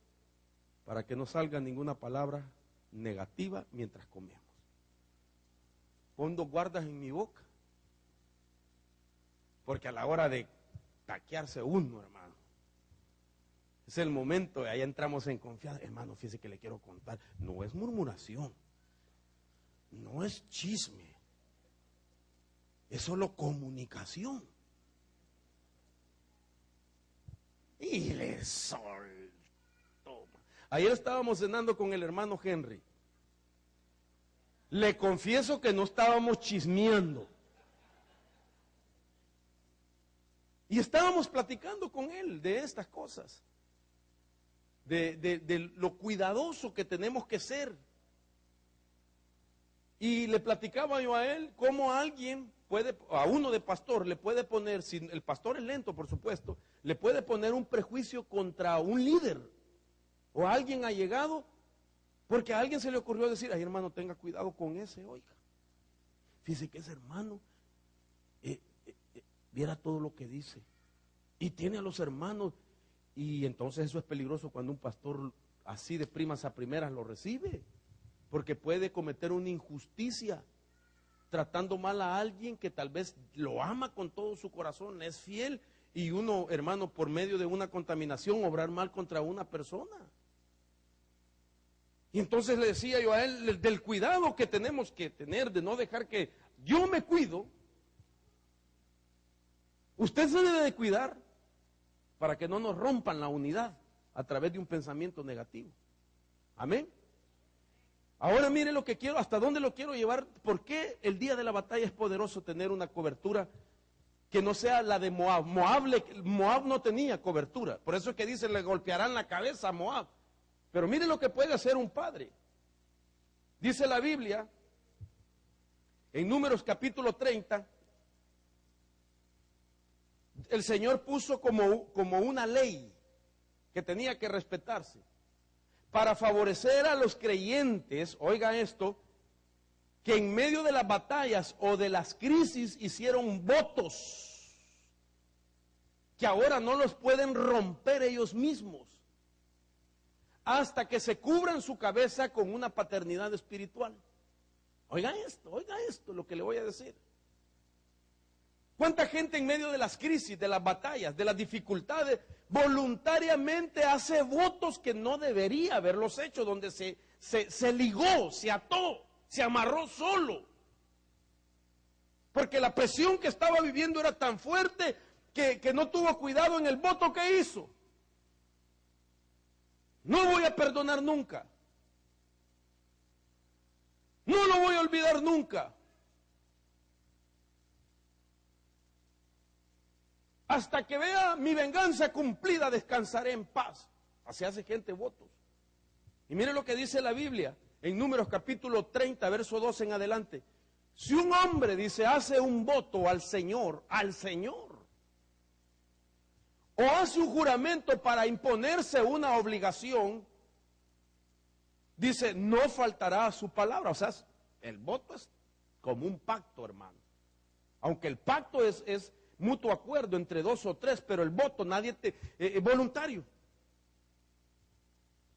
para que no salga ninguna palabra negativa mientras comemos. Pon 2 guardas en mi boca. Porque a la hora de taquearse uno, hermano, es el momento, ahí entramos en confianza. Hermano, fíjese que le quiero contar. No es murmuración, no es chisme, es solo comunicación. Y le soltó. Ayer estábamos cenando con el hermano Henry. Le confieso que no estábamos chismeando. Y estábamos platicando con él de estas cosas. De lo cuidadoso que tenemos que ser. Y le platicaba yo a él cómo alguien puede, a uno de pastor, le puede poner, si el pastor es lento, por supuesto, le puede poner un prejuicio contra un líder o alguien allegado. Porque a alguien se le ocurrió decir, ay hermano, tenga cuidado con ese, oiga. Fíjese que ese hermano, viera todo lo que dice. Y tiene a los hermanos, y entonces eso es peligroso cuando un pastor así de primas a primeras lo recibe. Porque puede cometer una injusticia, tratando mal a alguien que tal vez lo ama con todo su corazón, es fiel, y uno, hermano, por medio de una contaminación, obrar mal contra una persona. Y entonces le decía yo a él del cuidado que tenemos que tener, de no dejar que yo me cuido. Usted se debe de cuidar para que no nos rompan la unidad a través de un pensamiento negativo. Amén. Ahora mire lo que quiero, hasta dónde lo quiero llevar. ¿Por qué el día de la batalla es poderoso tener una cobertura que no sea la de Moab? Moab no tenía cobertura. Por eso es que dice, le golpearán la cabeza a Moab. Pero mire lo que puede hacer un padre. Dice la Biblia, en Números capítulo 30, el Señor puso como una ley que tenía que respetarse para favorecer a los creyentes, oiga esto, que en medio de las batallas o de las crisis hicieron votos que ahora no los pueden romper ellos mismos hasta que se cubran su cabeza con una paternidad espiritual. Oiga esto, lo que le voy a decir. ¿Cuánta gente en medio de las crisis, de las batallas, de las dificultades, voluntariamente hace votos que no debería haberlos hecho, donde se ligó, se ató, se amarró solo? Porque la presión que estaba viviendo era tan fuerte que no tuvo cuidado en el voto que hizo. No voy a perdonar nunca. No lo voy a olvidar nunca. Hasta que vea mi venganza cumplida, descansaré en paz. Así hace gente votos. Y mire lo que dice la Biblia en Números capítulo 30, verso 2 en adelante. Si un hombre, dice, hace un voto al Señor, o hace un juramento para imponerse una obligación, dice, no faltará a su palabra. O sea, el voto es como un pacto, hermano. Aunque el pacto es mutuo acuerdo entre dos o tres, pero el voto nadie voluntario.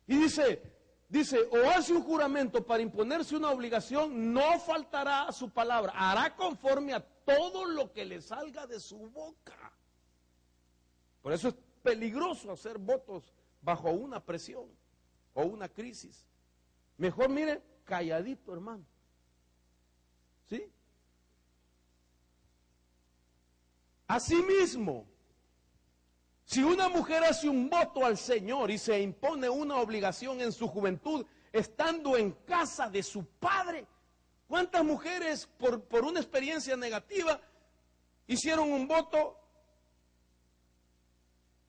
Y dice, o hace un juramento para imponerse una obligación, no faltará a su palabra, hará conforme a todo lo que le salga de su boca. Por eso es peligroso hacer votos bajo una presión o una crisis. Mejor mire, calladito, hermano. ¿Sí? Asimismo, si una mujer hace un voto al Señor y se impone una obligación en su juventud, estando en casa de su padre, ¿cuántas mujeres por una experiencia negativa hicieron un voto?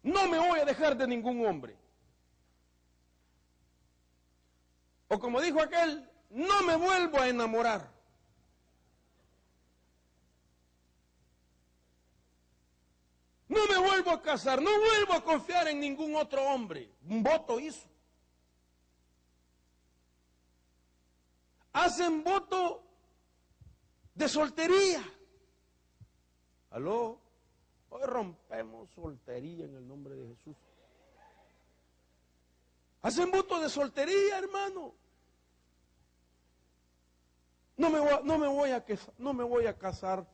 No me voy a dejar de ningún hombre. O como dijo aquel, no me vuelvo a enamorar. No me vuelvo a casar, no vuelvo a confiar en ningún otro hombre. Un voto hizo. Hacen voto de soltería. ¿Aló? Hoy rompemos soltería en el nombre de Jesús. Hacen voto de soltería, hermano. No me voy a casar.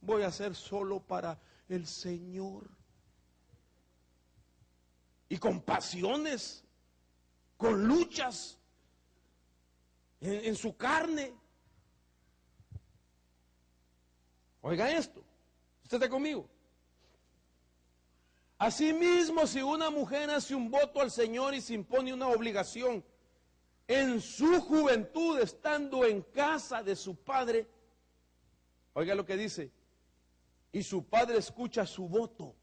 Voy a ser solo para el Señor. Y con pasiones, con luchas en su carne. Oiga esto, ¿usted está conmigo? Asimismo, si una mujer hace un voto al Señor y se impone una obligación en su juventud, estando en casa de su padre, oiga lo que dice, y su padre escucha su voto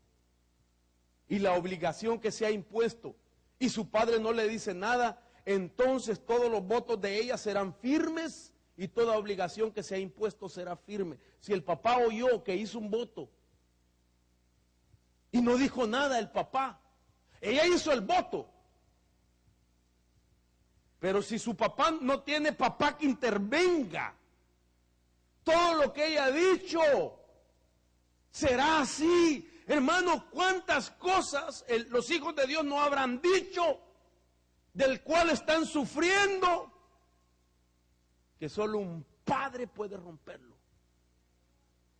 y la obligación que se ha impuesto, y su padre no le dice nada, entonces todos los votos de ella serán firmes y toda obligación que se ha impuesto será firme. Si el papá oyó que hizo un voto y no dijo nada el papá, ella hizo el voto. Pero si su papá no tiene papá que intervenga, todo lo que ella ha dicho será así. Hermano, ¿cuántas cosas los hijos de Dios no habrán dicho del cual están sufriendo? Que solo un padre puede romperlo.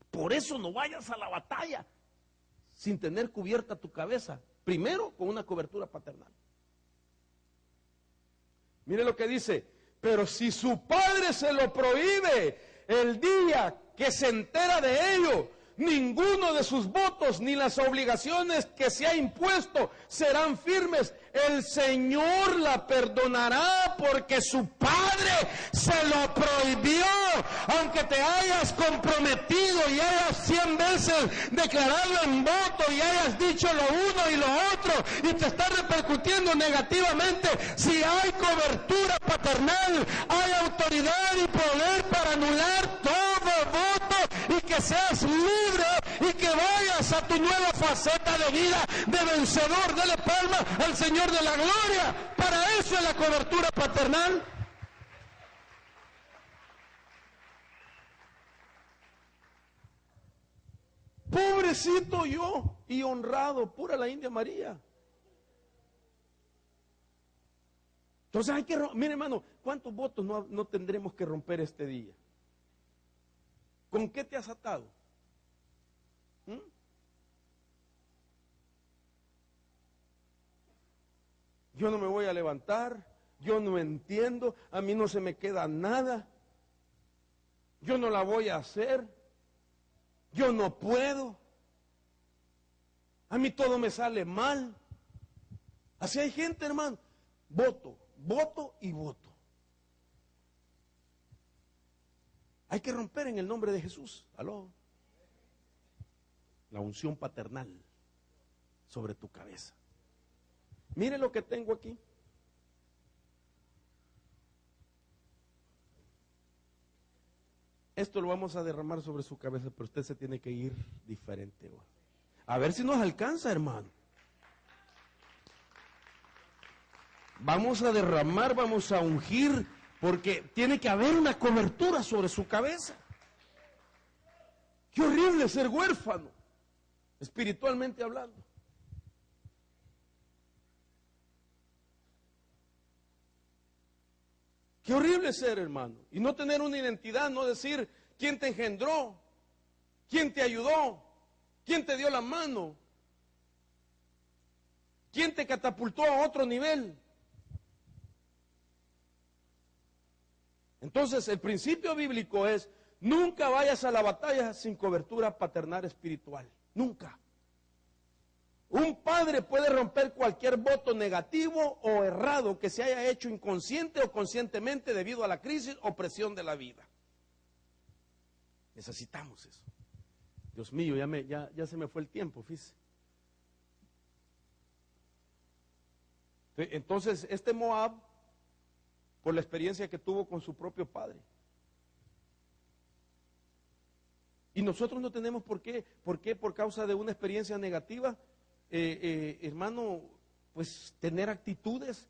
Por eso no vayas a la batalla sin tener cubierta tu cabeza. Primero con una cobertura paternal. Mire lo que dice, pero si su padre se lo prohíbe el día que se entera de ello, ninguno de sus votos ni las obligaciones que se ha impuesto serán firmes. El Señor la perdonará porque su Padre se lo prohibió. Aunque te hayas comprometido y hayas 100 veces declarado en voto y hayas dicho lo uno y lo otro y te está repercutiendo negativamente, si hay cobertura paternal, hay autoridad y poder para anular todo voto y que seas libre y que vayas a tu nueva faceta de vida de vencedor. Dale palma al Señor de la gloria. Para eso es la cobertura paternal. Pobrecito yo y honrado, pura la India María. Entonces hay que, mire hermano, ¿cuántos votos no tendremos que romper este día? ¿Con qué te has atado? Yo no me voy a levantar, yo no entiendo, a mí no se me queda nada, yo no la voy a hacer, yo no puedo, a mí todo me sale mal. Así hay gente, hermano, voto, voto y voto. Hay que romper en el nombre de Jesús. Aló. La unción paternal sobre tu cabeza. Mire lo que tengo aquí. Esto lo vamos a derramar sobre su cabeza, pero usted se tiene que ir diferente hoy. A ver si nos alcanza, hermano. Vamos a derramar, vamos a ungir, porque tiene que haber una cobertura sobre su cabeza. Qué horrible ser huérfano, espiritualmente hablando. Qué horrible ser, hermano, y no tener una identidad, no decir quién te engendró, quién te ayudó, quién te dio la mano, quién te catapultó a otro nivel. Entonces, el principio bíblico es, nunca vayas a la batalla sin cobertura paternal espiritual, nunca. Un padre puede romper cualquier voto negativo o errado que se haya hecho inconsciente o conscientemente debido a la crisis o presión de la vida. Necesitamos eso. Dios mío, ya se me fue el tiempo, fíjese. Entonces, este Moab, por la experiencia que tuvo con su propio padre. Y nosotros no tenemos por qué por causa de una experiencia negativa, hermano, pues tener actitudes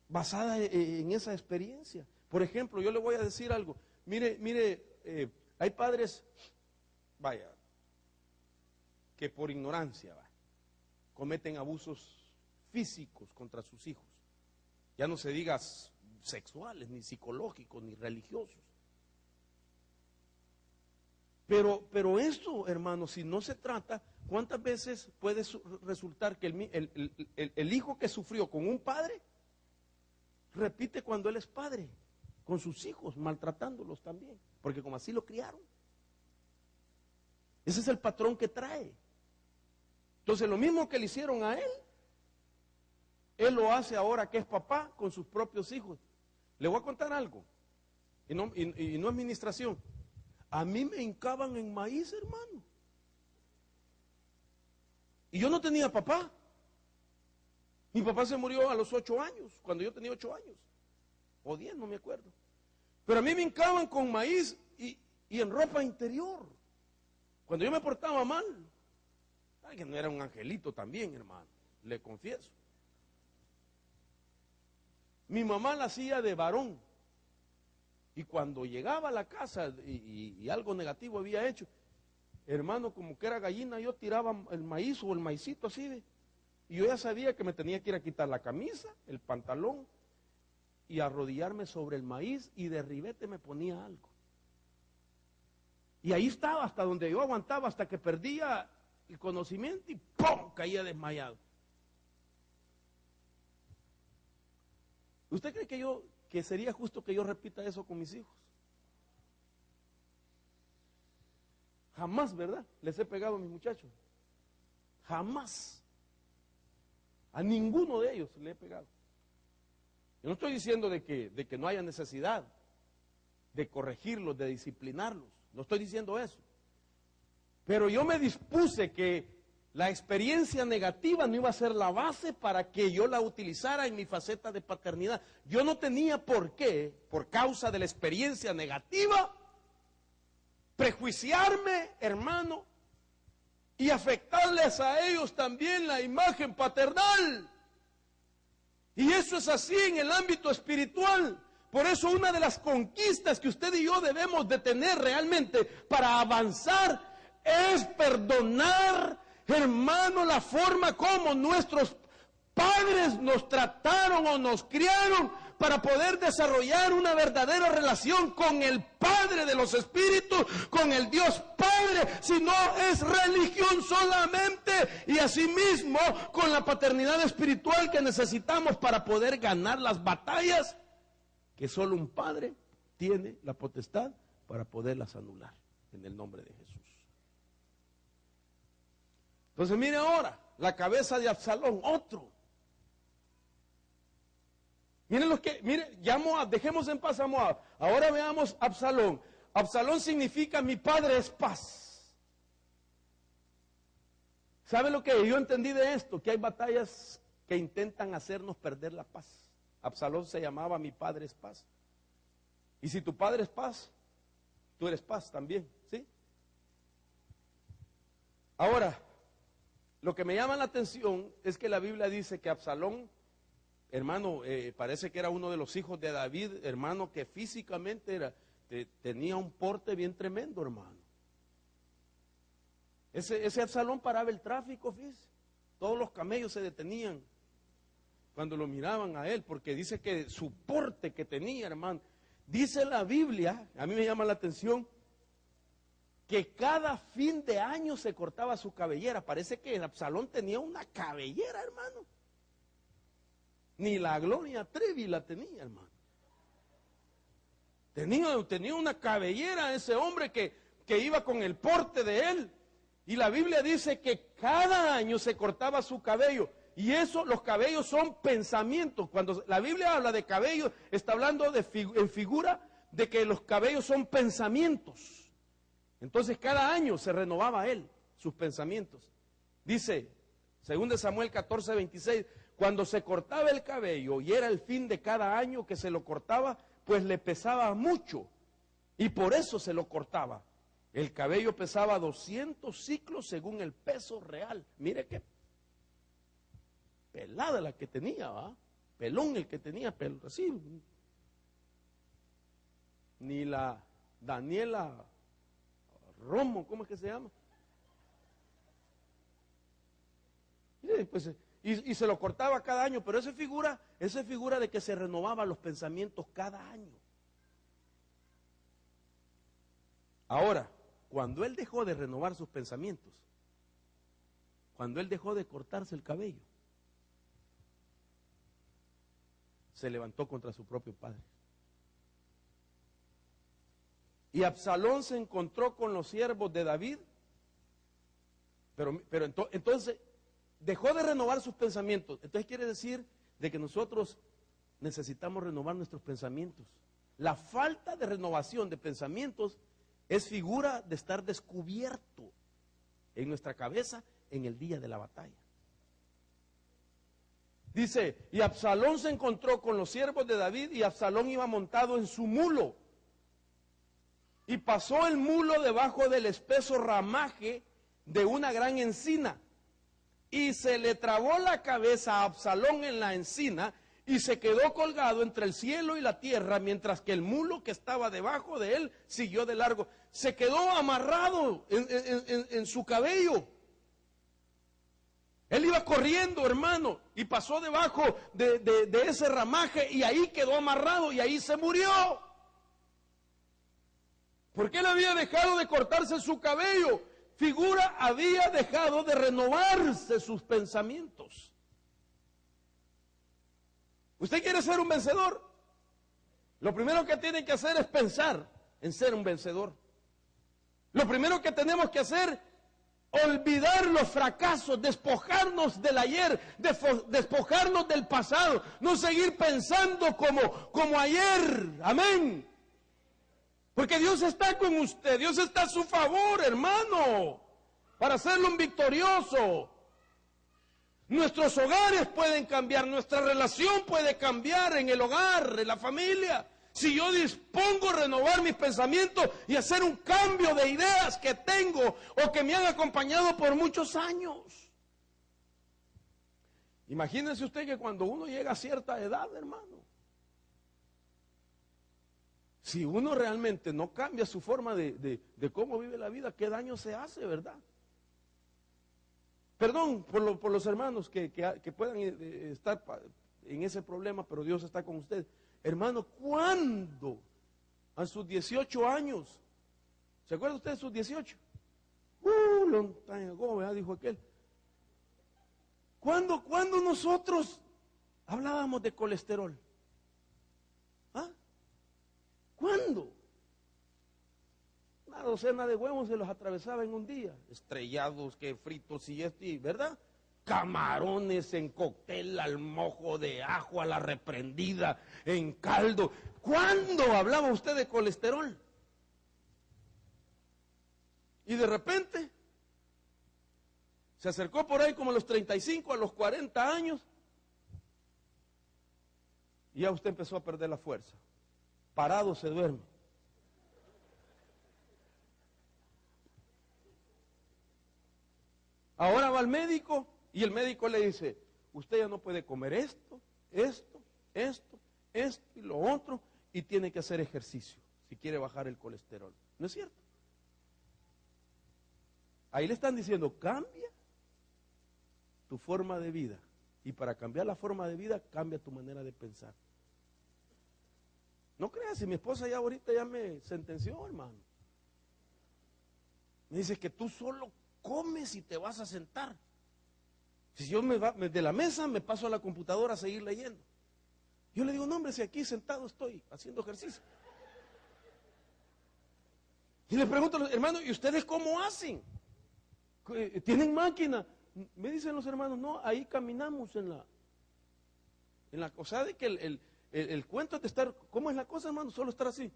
basadas en esa experiencia. Por ejemplo, yo le voy a decir algo. Mire, hay padres, vaya, que por ignorancia cometen abusos físicos contra sus hijos. Ya no se diga sexuales, ni psicológicos, ni religiosos. Pero esto, hermano, si no se trata, ¿cuántas veces puede resultar que el hijo que sufrió con un padre repite cuando él es padre, con sus hijos, maltratándolos también? Porque como así lo criaron. Ese es el patrón que trae. Entonces, lo mismo que le hicieron a él lo hace ahora que es papá con sus propios hijos. Le voy a contar algo, y no es ministración. A mí me hincaban en maíz, hermano. Y yo no tenía papá. Mi papá se murió a los 8 años, cuando yo tenía 8 años. O 10, no me acuerdo. Pero a mí me hincaban con maíz y en ropa interior. Cuando yo me portaba mal. Ay, que no era un angelito también, hermano. Le confieso. Mi mamá la hacía de varón. Y cuando llegaba a la casa y algo negativo había hecho, hermano, como que era gallina, yo tiraba el maíz o el maicito así y yo ya sabía que me tenía que ir a quitar la camisa, el pantalón y arrodillarme sobre el maíz y de ribete me ponía algo. Y ahí estaba hasta donde yo aguantaba, hasta que perdía el conocimiento y ¡pum! Caía desmayado. ¿Usted cree que sería justo que yo repita eso con mis hijos? Jamás, ¿verdad? Les he pegado a mis muchachos. Jamás. A ninguno de ellos le he pegado. Yo no estoy diciendo de que no haya necesidad de corregirlos, de disciplinarlos. No estoy diciendo eso. Pero yo me dispuse que la experiencia negativa no iba a ser la base para que yo la utilizara en mi faceta de paternidad. Yo no tenía por qué, por causa de la experiencia negativa, prejuiciarme, hermano, y afectarles a ellos también la imagen paternal. Y eso es así en el ámbito espiritual. Por eso una de las conquistas que usted y yo debemos de tener realmente para avanzar es perdonar, hermano, la forma como nuestros padres nos trataron o nos criaron para poder desarrollar una verdadera relación con el Padre de los Espíritus, con el Dios Padre, si no es religión solamente, y asimismo con la paternidad espiritual que necesitamos para poder ganar las batallas que solo un padre tiene la potestad para poderlas anular, en el nombre de Jesús. Entonces mire ahora, la cabeza de Absalón, otro. Miren los que, mire, ya Moab, dejemos en paz a Moab. Ahora veamos Absalón. Absalón significa mi padre es paz. ¿Sabe lo que yo entendí de esto? Que hay batallas que intentan hacernos perder la paz. Absalón se llamaba mi padre es paz. Y si tu padre es paz, tú eres paz también, ¿sí? Ahora, lo que me llama la atención es que la Biblia dice que Absalón, hermano, parece que era uno de los hijos de David, hermano, que físicamente tenía un porte bien tremendo, hermano. Ese Absalón paraba el tráfico, fíjese. Todos los camellos se detenían cuando lo miraban a él, porque dice que su porte que tenía, hermano. Dice la Biblia, a mí me llama la atención, que cada fin de año se cortaba su cabellera. Parece que Absalón tenía una cabellera, hermano. Ni la Gloria Trevi la tenía, hermano. Tenía una cabellera ese hombre que iba con el porte de él. Y la Biblia dice que cada año se cortaba su cabello. Y eso, los cabellos son pensamientos. Cuando la Biblia habla de cabello, está hablando en figura de que los cabellos son pensamientos. Entonces cada año se renovaba él, sus pensamientos. Dice, 2 Samuel 14:26, cuando se cortaba el cabello y era el fin de cada año que se lo cortaba, pues le pesaba mucho y por eso se lo cortaba. El cabello pesaba 200 ciclos según el peso real. Mire qué pelada la que tenía, ¿va? Pelón el que tenía, pelo así. Ni la Daniela Romo, ¿cómo es que se llama? Pues, y se lo cortaba cada año, pero esa figura de que se renovaban los pensamientos cada año. Ahora, cuando él dejó de renovar sus pensamientos, cuando él dejó de cortarse el cabello, se levantó contra su propio padre. Y Absalón se encontró con los siervos de David, pero entonces dejó de renovar sus pensamientos. Entonces quiere decir de que nosotros necesitamos renovar nuestros pensamientos. La falta de renovación de pensamientos es figura de estar descubierto en nuestra cabeza en el día de la batalla. Dice, y Absalón se encontró con los siervos de David y Absalón iba montado en su mulo. Y pasó el mulo debajo del espeso ramaje de una gran encina. Y se le trabó la cabeza a Absalón en la encina y se quedó colgado entre el cielo y la tierra, mientras que el mulo que estaba debajo de él siguió de largo. Se quedó amarrado en su cabello. Él iba corriendo, hermano, y pasó debajo de ese ramaje y ahí quedó amarrado y ahí se murió. Porque él había dejado de cortarse su cabello. Figura, había dejado de renovarse sus pensamientos. ¿Usted quiere ser un vencedor? Lo primero que tiene que hacer es pensar en ser un vencedor. Lo primero que tenemos que hacer, olvidar los fracasos, despojarnos del ayer, despojarnos del pasado, no seguir pensando como ayer. Amén. Porque Dios está con usted, Dios está a su favor, hermano, para hacerlo un victorioso. Nuestros hogares pueden cambiar, nuestra relación puede cambiar en el hogar, en la familia. Si yo dispongo a renovar mis pensamientos y hacer un cambio de ideas que tengo o que me han acompañado por muchos años. Imagínense usted que cuando uno llega a cierta edad, hermano, si uno realmente no cambia su forma de cómo vive la vida, ¿qué daño se hace, verdad? Perdón por los hermanos que puedan estar en ese problema, pero Dios está con usted. Hermano, ¿cuándo? A sus 18 años. ¿Se acuerda usted de sus 18? Long time ago, ¿verdad? Dijo aquel. ¿Cuándo nosotros hablábamos de colesterol? ¿Ah? ¿Cuándo? Una docena de huevos se los atravesaba en un día. Estrellados, que fritos y esto, ¿verdad? Camarones en cóctel, al mojo de ajo, a la reprendida, en caldo. ¿Cuándo hablaba usted de colesterol? Y de repente se acercó por ahí como a los 35, a los 40 años, y ya usted empezó a perder la fuerza. Parado se duerme. Ahora va al médico y el médico le dice, usted ya no puede comer esto y lo otro, y tiene que hacer ejercicio si quiere bajar el colesterol. ¿No es cierto? Ahí le están diciendo, cambia tu forma de vida. Y para cambiar la forma de vida, cambia tu manera de pensar. No creas, si mi esposa ya ahorita ya me sentenció, hermano. Me dice que tú solo comes y te vas a sentar. Si yo de la mesa me paso a la computadora a seguir leyendo. Yo le digo, no hombre, si aquí sentado estoy haciendo ejercicio. Y le pregunto a los hermanos, ¿y ustedes cómo hacen? ¿Tienen máquina? Me dicen los hermanos, no, ahí caminamos en la cosa de que el cuento de estar, ¿cómo es la cosa, hermano? Solo estar así.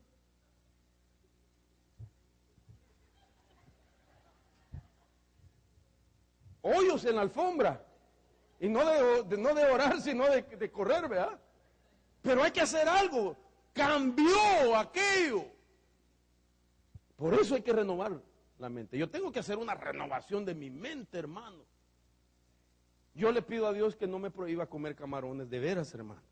Hoyos en la alfombra. Y no de orar, sino de correr, ¿verdad? Pero hay que hacer algo. Cambió aquello. Por eso hay que renovar la mente. Yo tengo que hacer una renovación de mi mente, hermano. Yo le pido a Dios que no me prohíba comer camarones, de veras, hermano.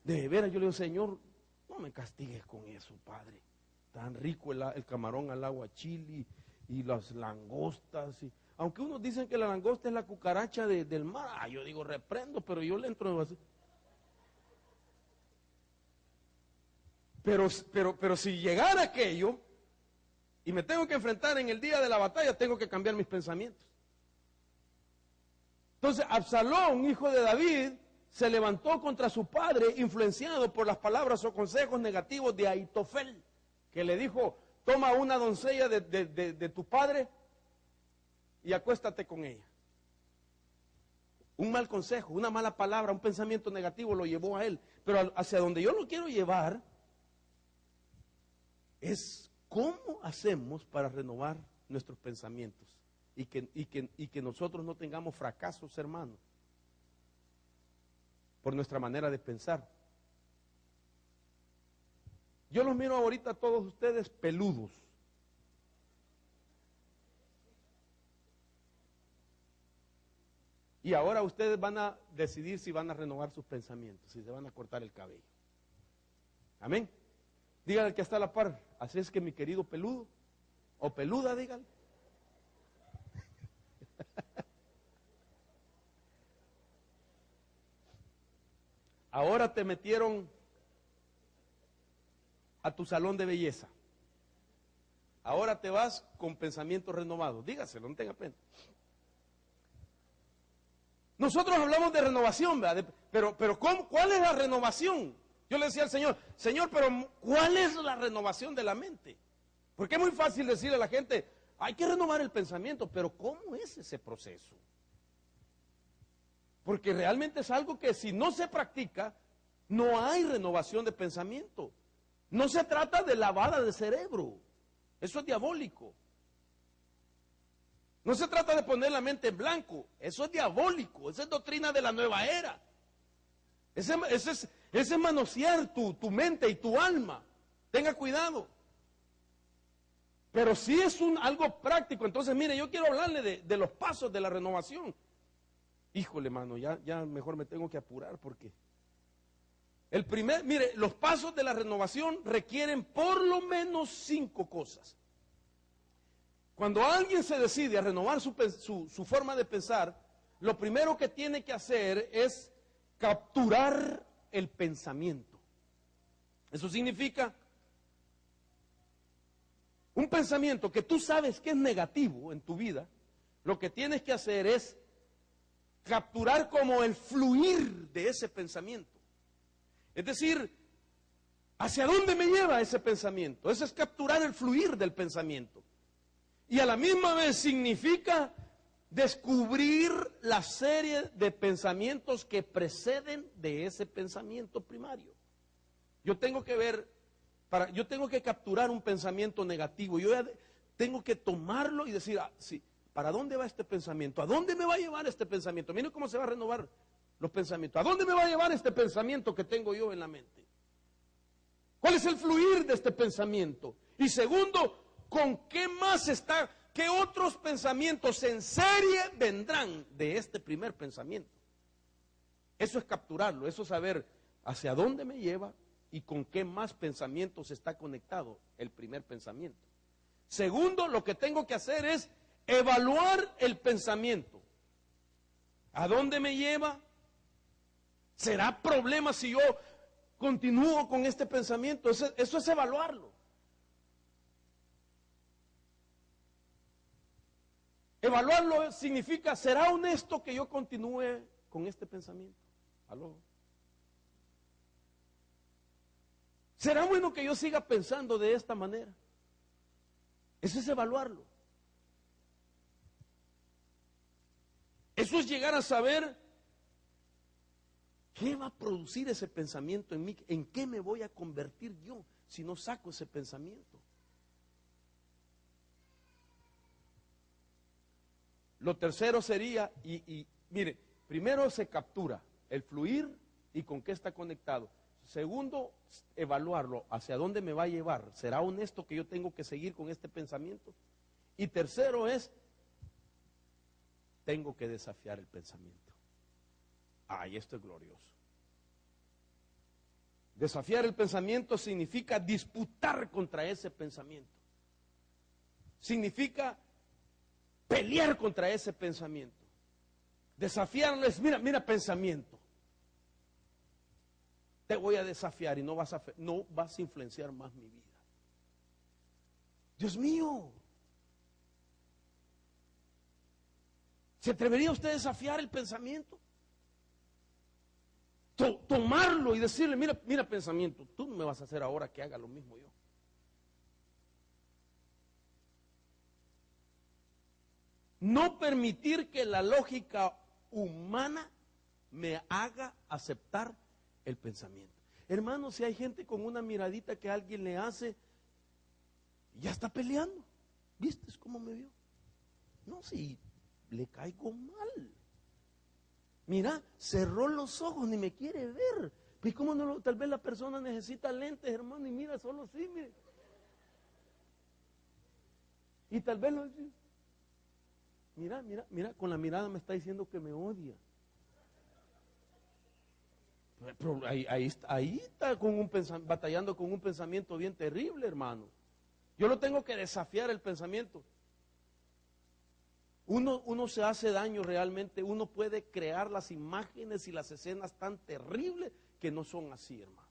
De veras, yo le digo, Señor, no me castigues con eso, Padre. Tan rico el camarón al agua chili y las langostas. Aunque unos dicen que la langosta es la cucaracha del mar. Yo digo, reprendo, pero yo le entro así. Pero si llegara aquello y me tengo que enfrentar en el día de la batalla, tengo que cambiar mis pensamientos. Entonces, Absalón, hijo de David, se levantó contra su padre, influenciado por las palabras o consejos negativos de Ahitofel, que le dijo, toma una doncella de tu padre y acuéstate con ella. Un mal consejo, una mala palabra, un pensamiento negativo lo llevó a él. Pero hacia donde yo lo quiero llevar es cómo hacemos para renovar nuestros pensamientos y que nosotros no tengamos fracasos, hermanos, por nuestra manera de pensar. Yo los miro ahorita a todos ustedes peludos. Y ahora ustedes van a decidir si van a renovar sus pensamientos, si se van a cortar el cabello. Amén. Dígale al que está a la par, así es que mi querido peludo, o peluda, dígale. Ahora te metieron a tu salón de belleza. Ahora te vas con pensamientos renovados. Dígaselo, no tenga pena. Nosotros hablamos de renovación, ¿verdad? Pero ¿cuál es la renovación? Yo le decía al Señor, pero ¿cuál es la renovación de la mente? Porque es muy fácil decirle a la gente, hay que renovar el pensamiento, pero ¿cómo es ese proceso? Porque realmente es algo que si no se practica, no hay renovación de pensamiento. No se trata de lavada de cerebro, eso es diabólico. No se trata de poner la mente en blanco, eso es diabólico, esa es doctrina de la nueva era. Ese es manosear tu mente y tu alma. Tenga cuidado. Pero sí es algo práctico. Entonces, mire, yo quiero hablarle de los pasos de la renovación. Híjole, hermano, ya mejor me tengo que apurar porque... Mire, los pasos de la renovación requieren por lo menos 5 cosas. Cuando alguien se decide a renovar su forma de pensar, lo primero que tiene que hacer es capturar el pensamiento. Eso significa un pensamiento que tú sabes que es negativo en tu vida, lo que tienes que hacer es capturar como el fluir de ese pensamiento. Es decir, ¿hacia dónde me lleva ese pensamiento? Eso es capturar el fluir del pensamiento. Y a la misma vez significa descubrir la serie de pensamientos que preceden de ese pensamiento primario. Yo tengo que capturar un pensamiento negativo. Yo tengo que tomarlo y decir, sí, ¿para dónde va este pensamiento? ¿A dónde me va a llevar este pensamiento? Miren cómo se va a renovar los pensamientos. ¿A dónde me va a llevar este pensamiento que tengo yo en la mente? ¿Cuál es el fluir de este pensamiento? Y segundo, ¿con qué más está? ¿Qué otros pensamientos en serie vendrán de este primer pensamiento? Eso es capturarlo, eso es saber hacia dónde me lleva y con qué más pensamientos está conectado el primer pensamiento. Segundo, lo que tengo que hacer es evaluar el pensamiento. ¿A dónde me lleva? ¿Será problema si yo continúo con este pensamiento? Eso es evaluarlo. Evaluarlo significa, ¿será honesto que yo continúe con este pensamiento? ¿Aló? ¿Será bueno que yo siga pensando de esta manera? Eso es evaluarlo. Eso es llegar a saber qué va a producir ese pensamiento en mí, en qué me voy a convertir yo si no saco ese pensamiento. Lo tercero sería, y mire, primero se captura el fluir y con qué está conectado. Segundo, evaluarlo, hacia dónde me va a llevar. ¿Será honesto que yo tengo que seguir con este pensamiento? Y tercero es, tengo que desafiar el pensamiento. Ay, esto es glorioso. Desafiar el pensamiento significa disputar contra ese pensamiento. Significa pelear contra ese pensamiento. Desafiarlo es, mira pensamiento. Te voy a desafiar y no vas a influenciar más mi vida. Dios mío. ¿Se atrevería usted a desafiar el pensamiento? Tomarlo y decirle, mira pensamiento, tú no me vas a hacer ahora que haga lo mismo yo. No permitir que la lógica humana me haga aceptar el pensamiento. Hermano, si hay gente con una miradita que alguien le hace, ya está peleando. ¿Viste cómo me vio? No, si le caigo mal. Mira, cerró los ojos, ni me quiere ver. Pues cómo no, tal vez la persona necesita lentes, hermano, y mira, solo así, mire. Y tal vez lo dice. Mira, con la mirada me está diciendo que me odia. Pero ahí está batallando con un pensamiento bien terrible, hermano. Yo lo tengo que desafiar el pensamiento. Uno se hace daño realmente, uno puede crear las imágenes y las escenas tan terribles que no son así, hermano.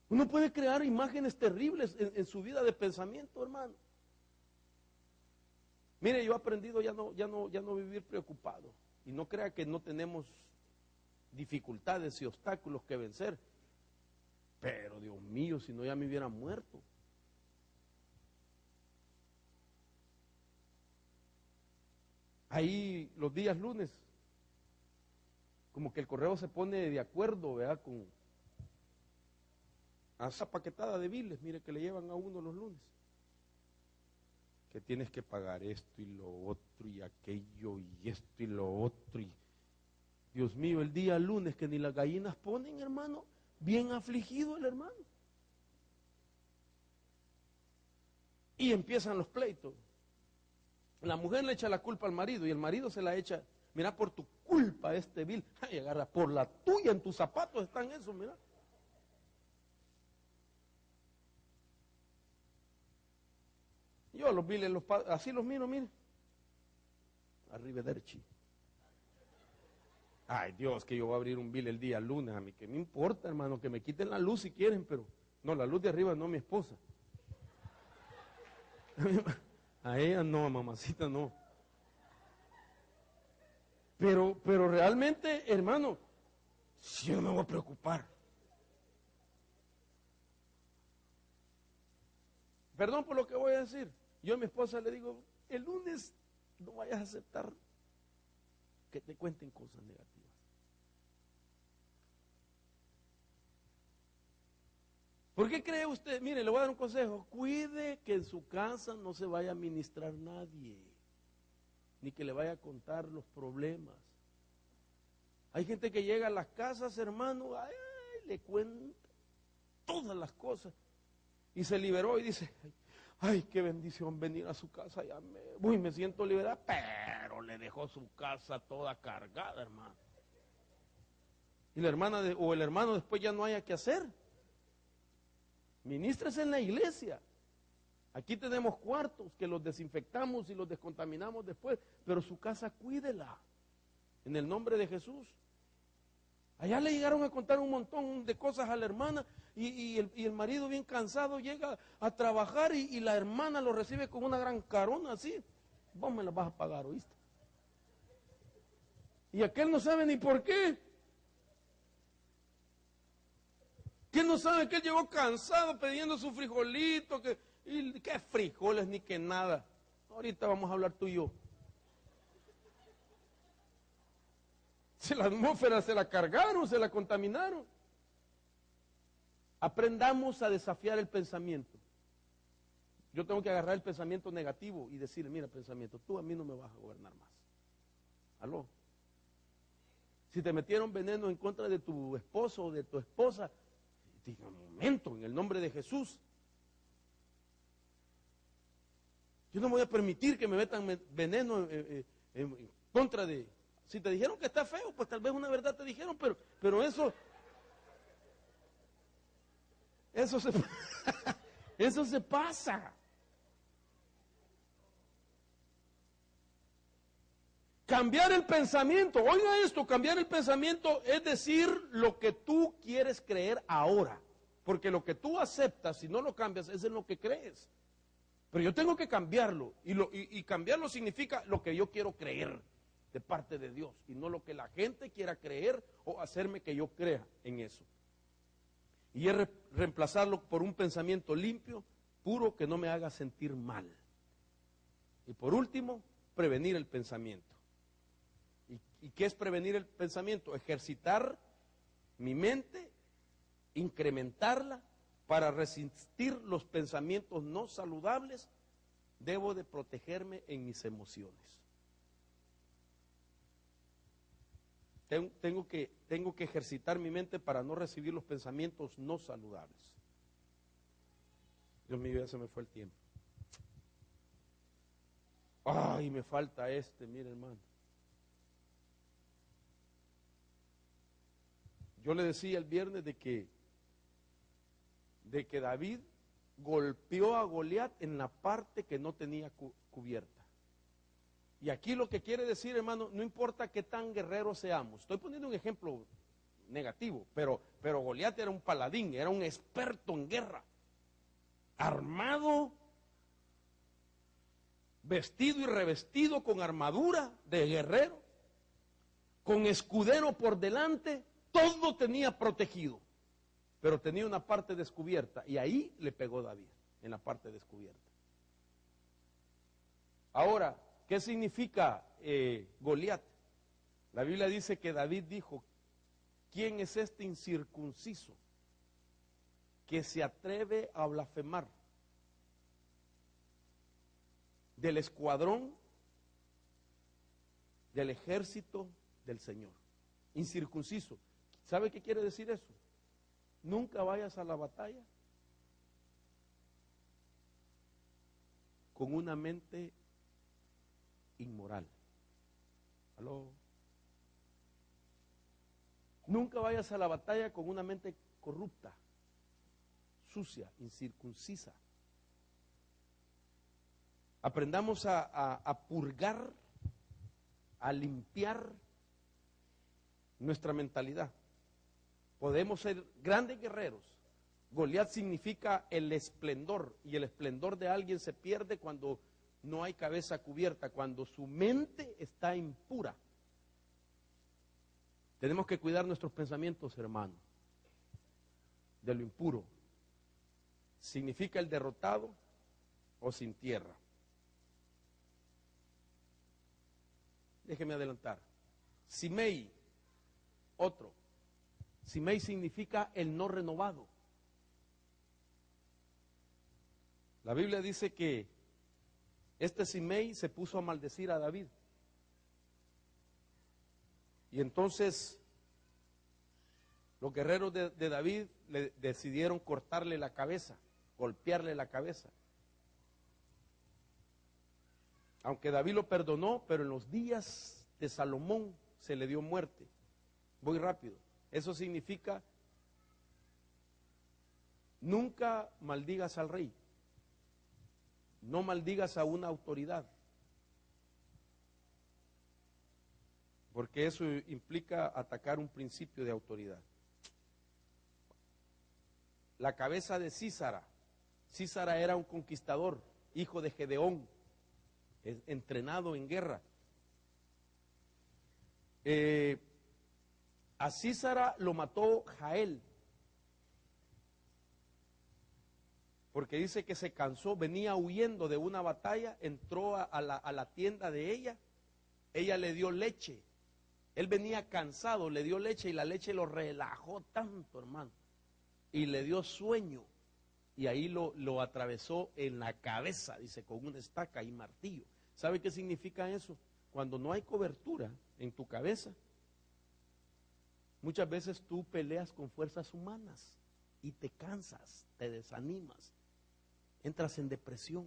Uno puede crear imágenes terribles en su vida de pensamiento, hermano. Mire, yo he aprendido ya no vivir preocupado. Y no crea que no tenemos dificultades y obstáculos que vencer. Pero Dios mío, si no ya me hubiera muerto. ahí los días lunes, como que el correo se pone de acuerdo, ¿verdad? Con esa paquetada de biles, mire, que le llevan a uno los lunes. Que tienes que pagar esto y lo otro y aquello y esto y lo otro. Y Dios mío, el día lunes que ni las gallinas ponen, hermano, bien afligido el hermano. Y empiezan los pleitos. La mujer le echa la culpa al marido y el marido se la echa, mira, por tu culpa este vil. Ay, agarra, por la tuya, en tus zapatos están esos, mira. Yo los biles, así los miro, mire. Arrivederci. Ay, Dios, que yo voy a abrir un bill el día lunes, a mí que me importa, hermano, que me quiten la luz si quieren, pero no, la luz de arriba no, mi esposa. A ella no, mamacita no. Pero realmente, hermano, si yo no me voy a preocupar. Perdón por lo que voy a decir. Yo a mi esposa le digo, el lunes no vayas a aceptar que te cuenten cosas negativas. ¿Por qué cree usted? Mire, le voy a dar un consejo. Cuide que en su casa no se vaya a ministrar nadie, ni que le vaya a contar los problemas. Hay gente que llega a las casas, hermano, ay, le cuenta todas las cosas. Y se liberó y dice, ay, qué bendición venir a su casa, ya me siento liberada, pero le dejó su casa toda cargada, hermano. Y la hermana o el hermano después ya no haya que hacer. Ministrese en la iglesia. Aquí tenemos cuartos que los desinfectamos y los descontaminamos después, pero su casa cuídela, en el nombre de Jesús. Allá le llegaron a contar un montón de cosas a la hermana y el marido bien cansado llega a trabajar y la hermana lo recibe con una gran carona así. Vos me la vas a pagar, ¿oíste? Y aquel no sabe ni por qué. Que no sabe que él llegó cansado pidiendo su frijolito, y qué frijoles ni que nada. Ahorita vamos a hablar tú y yo. Si la atmósfera se la cargaron, se la contaminaron. Aprendamos a desafiar el pensamiento. Yo tengo que agarrar el pensamiento negativo y decirle, mira pensamiento, tú a mí no me vas a gobernar más. ¿Aló? Si te metieron veneno en contra de tu esposo o de tu esposa, diga un momento, en el nombre de Jesús. Yo no voy a permitir que me metan veneno en contra de... Si te dijeron que está feo, pues tal vez una verdad te dijeron, pero eso se, eso se pasa. Cambiar el pensamiento, oiga esto, cambiar el pensamiento es decir lo que tú quieres creer ahora, porque lo que tú aceptas, si no lo cambias, es en lo que crees. Pero yo tengo que cambiarlo, y cambiarlo significa lo que yo quiero creer de parte de Dios, y no lo que la gente quiera creer o hacerme que yo crea en eso. Y es reemplazarlo por un pensamiento limpio, puro, que no me haga sentir mal. Y por último, prevenir el pensamiento. ¿Y qué es prevenir el pensamiento? Ejercitar mi mente, incrementarla para resistir los pensamientos no saludables. Debo de protegerme en mis emociones. Tengo que ejercitar mi mente para no recibir los pensamientos no saludables. Dios mío, ya se me fue el tiempo. Ay, me falta mire hermano. Yo le decía el viernes de que David golpeó a Goliat en la parte que no tenía cubierta. Y aquí lo que quiere decir, hermano, no importa qué tan guerreros seamos. Estoy poniendo un ejemplo negativo, pero Goliat era un paladín, era un experto en guerra. Armado, vestido y revestido con armadura de guerrero, con escudero por delante, todo tenía protegido, pero tenía una parte descubierta y ahí le pegó David, en la parte descubierta. Ahora, ¿qué significa Goliat, la Biblia dice que David dijo: ¿quién es este incircunciso que se atreve a blasfemar del escuadrón del ejército del Señor? Incircunciso. ¿Sabe qué quiere decir eso? Nunca vayas a la batalla con una mente inmoral. ¿Aló? Nunca vayas a la batalla con una mente corrupta, sucia, incircuncisa. Aprendamos a purgar, a limpiar nuestra mentalidad. Podemos ser grandes guerreros. Goliat significa el esplendor, y el esplendor de alguien se pierde cuando no hay cabeza cubierta, cuando su mente está impura. Tenemos que cuidar nuestros pensamientos, hermano, de lo impuro. Significa el derrotado o sin tierra. Déjeme adelantar. Simei, otro. Simei significa el no renovado. La Biblia dice que este Simei se puso a maldecir a David. Y entonces los guerreros de David le decidieron cortarle la cabeza, golpearle la cabeza. Aunque David lo perdonó, pero en los días de Salomón se le dio muerte. Voy rápido. Eso significa: nunca maldigas al rey. No maldigas a una autoridad, porque eso implica atacar un principio de autoridad. La cabeza de Sísara. Sísara era un conquistador, hijo de Gedeón, entrenado en guerra. A Sísara lo mató Jael, porque dice que se cansó, venía huyendo de una batalla, entró a la tienda de ella le dio leche. Él venía cansado, le dio leche y la leche lo relajó tanto, hermano, y le dio sueño, y ahí lo atravesó en la cabeza, dice, con una estaca y martillo. ¿Sabe qué significa eso? Cuando no hay cobertura en tu cabeza, muchas veces tú peleas con fuerzas humanas y te cansas, te desanimas, entras en depresión.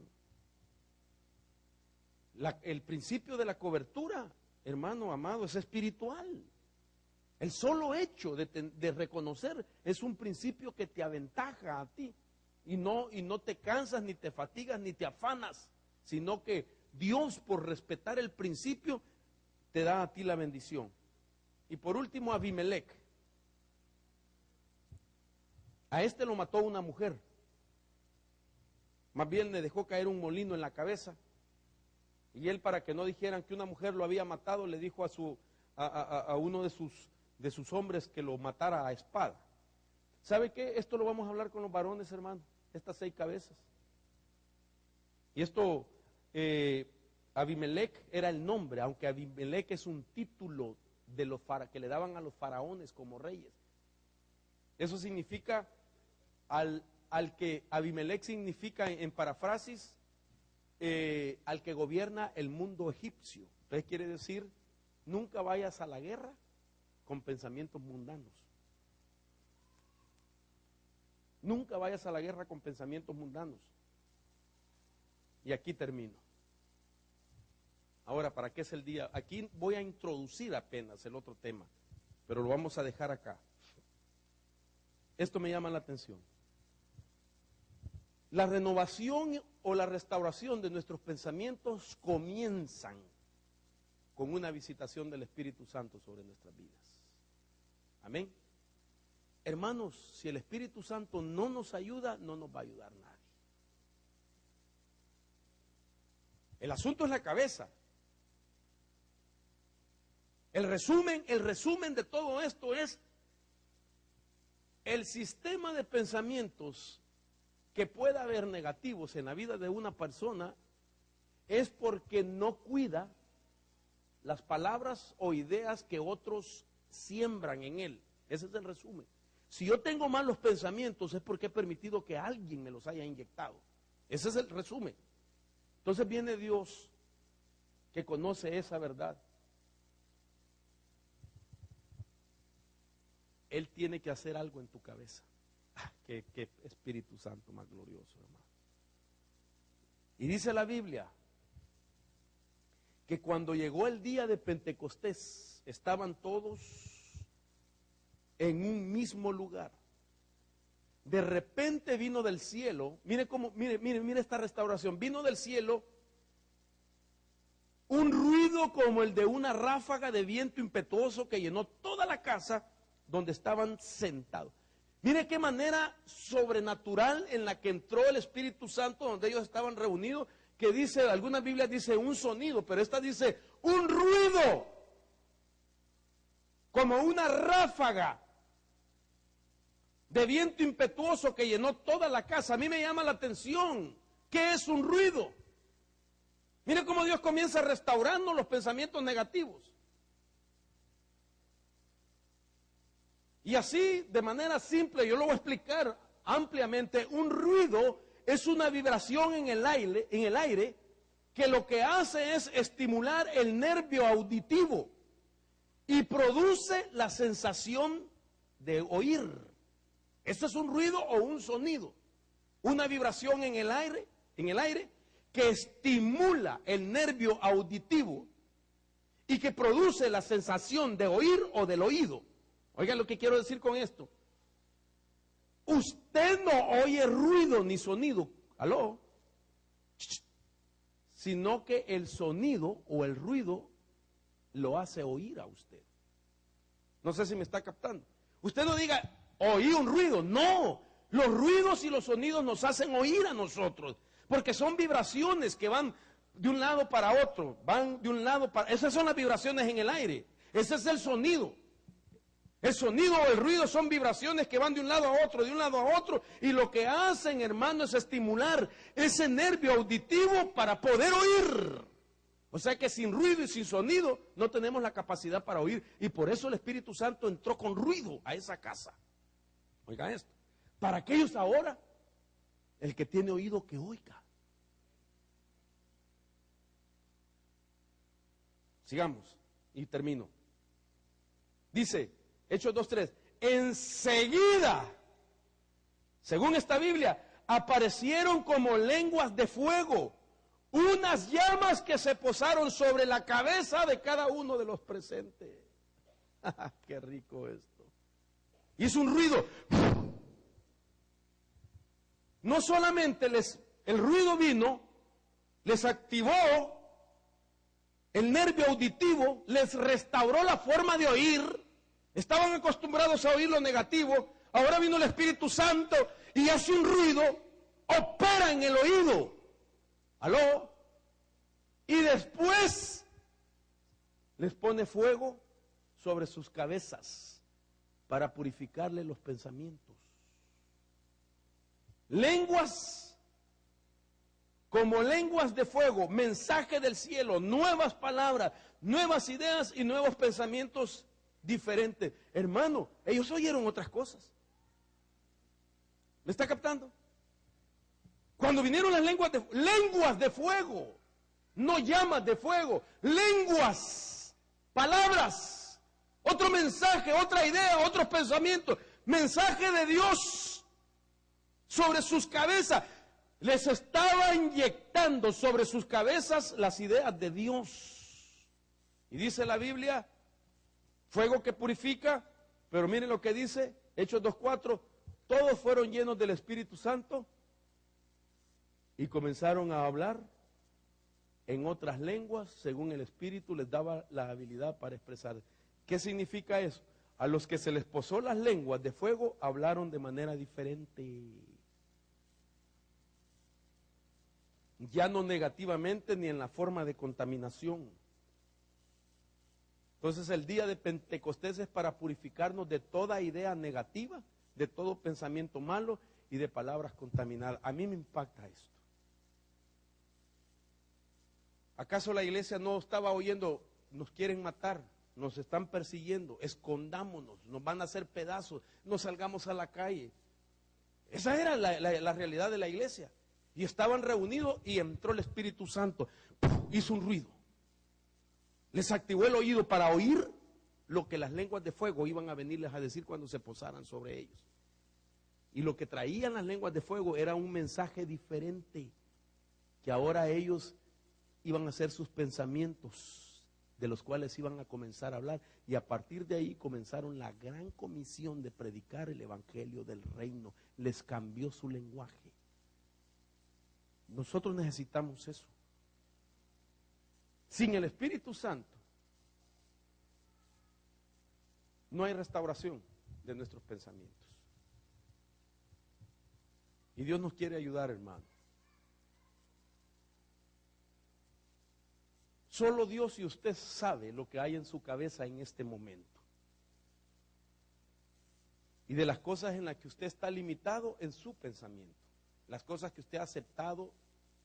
El principio de la cobertura, hermano amado, es espiritual. El solo hecho de reconocer es un principio que te aventaja a ti, y no te cansas, ni te fatigas, ni te afanas, sino que Dios, por respetar el principio, te da a ti la bendición. Y por último, Abimelech. A este lo mató una mujer. Más bien le dejó caer un molino en la cabeza. Y él, para que no dijeran que una mujer lo había matado, le dijo a uno de sus hombres que lo matara a espada. ¿Sabe qué? Esto lo vamos a hablar con los varones, hermano. Estas 6 cabezas. Y esto, Abimelech era el nombre, aunque Abimelech es un título de que le daban a los faraones como reyes. Eso significa, al que Abimelech significa en paráfrasis, al que gobierna el mundo egipcio. Entonces quiere decir: nunca vayas a la guerra con pensamientos mundanos. Nunca vayas a la guerra con pensamientos mundanos. Y aquí termino. Ahora, ¿para qué es el día? Aquí voy a introducir apenas el otro tema, pero lo vamos a dejar acá. Esto me llama la atención. La renovación o la restauración de nuestros pensamientos comienzan con una visitación del Espíritu Santo sobre nuestras vidas. Amén. Hermanos, si el Espíritu Santo no nos ayuda, no nos va a ayudar nadie. El asunto es la cabeza. El resumen de todo esto es: el sistema de pensamientos que pueda haber negativos en la vida de una persona es porque no cuida las palabras o ideas que otros siembran en él. Ese es el resumen. Si yo tengo malos pensamientos es porque he permitido que alguien me los haya inyectado. Ese es el resumen. Entonces viene Dios, que conoce esa verdad. Él tiene que hacer algo en tu cabeza. Qué Espíritu Santo más glorioso, hermano. Y dice la Biblia que cuando llegó el día de Pentecostés, estaban todos en un mismo lugar. De repente vino del cielo, mire esta restauración, vino del cielo un ruido como el de una ráfaga de viento impetuoso que llenó toda la casa donde estaban sentados. Mire qué manera sobrenatural en la que entró el Espíritu Santo donde ellos estaban reunidos, que dice, algunas Biblias dice un sonido, pero esta dice un ruido, como una ráfaga de viento impetuoso que llenó toda la casa. A mí me llama la atención, ¿qué es un ruido? Mire cómo Dios comienza restaurando los pensamientos negativos. Y así, de manera simple, yo lo voy a explicar ampliamente. Un ruido es una vibración en el aire que lo que hace es estimular el nervio auditivo y produce la sensación de oír. Eso es un ruido o un sonido, una vibración en el aire que estimula el nervio auditivo y que produce la sensación de oír o del oído. Oigan lo que quiero decir con esto. Usted no oye ruido ni sonido, ¿aló? Sino que el sonido o el ruido lo hace oír a usted. No sé si me está captando. Usted no diga, oí un ruido. No, los ruidos y los sonidos nos hacen oír a nosotros, porque son vibraciones que van de un lado para otro, van de un lado para... Esas son las vibraciones en el aire, ese es el sonido. El sonido o el ruido son vibraciones que van de un lado a otro, de un lado a otro, y lo que hacen, hermano, es estimular ese nervio auditivo para poder oír. O sea que sin ruido y sin sonido no tenemos la capacidad para oír, y por eso el Espíritu Santo entró con ruido a esa casa. Oiga esto, para aquellos ahora, el que tiene oído que oiga. Sigamos y termino. Dice Hechos 2:3, enseguida, según esta Biblia, aparecieron como lenguas de fuego, unas llamas que se posaron sobre la cabeza de cada uno de los presentes. Qué rico esto. Hizo un ruido. No solamente el ruido vino, les activó el nervio auditivo, les restauró la forma de oír. Estaban acostumbrados a oír lo negativo, ahora vino el Espíritu Santo y hace un ruido, opera en el oído. ¿Aló? Y después les pone fuego sobre sus cabezas para purificarle los pensamientos. Lenguas como lenguas de fuego, mensaje del cielo, nuevas palabras, nuevas ideas y nuevos pensamientos diferente. Hermano, ellos oyeron otras cosas. ¿Me está captando? Cuando vinieron las lenguas de fuego, no llamas de fuego, lenguas, palabras, otro mensaje, otra idea, otros pensamientos, mensaje de Dios sobre sus cabezas. Les estaba inyectando sobre sus cabezas las ideas de Dios. Y dice la Biblia, fuego que purifica, pero miren lo que dice, Hechos 2:4, todos fueron llenos del Espíritu Santo y comenzaron a hablar en otras lenguas, según el Espíritu les daba la habilidad para expresar. ¿Qué significa eso? A los que se les posó las lenguas de fuego, hablaron de manera diferente. Ya no negativamente ni en la forma de contaminación. Entonces el día de Pentecostés es para purificarnos de toda idea negativa, de todo pensamiento malo y de palabras contaminadas. A mí me impacta esto. ¿Acaso la iglesia no estaba oyendo nos quieren matar, nos están persiguiendo, escondámonos, nos van a hacer pedazos, no salgamos a la calle. Esa era la realidad de la iglesia. Y estaban reunidos y entró el Espíritu Santo, hizo un ruido, les activó el oído para oír lo que las lenguas de fuego iban a venirles a decir cuando se posaran sobre ellos. Y lo que traían las lenguas de fuego era un mensaje diferente, que ahora ellos iban a hacer sus pensamientos, de los cuales iban a comenzar a hablar. Y a partir de ahí comenzaron la gran comisión de predicar el evangelio del reino. Les cambió su lenguaje. Nosotros necesitamos eso. Sin el Espíritu Santo no hay restauración de nuestros pensamientos. Y Dios nos quiere ayudar, hermano. Solo Dios y usted sabe lo que hay en su cabeza en este momento. Y de las cosas en las que usted está limitado en su pensamiento. Las cosas que usted ha aceptado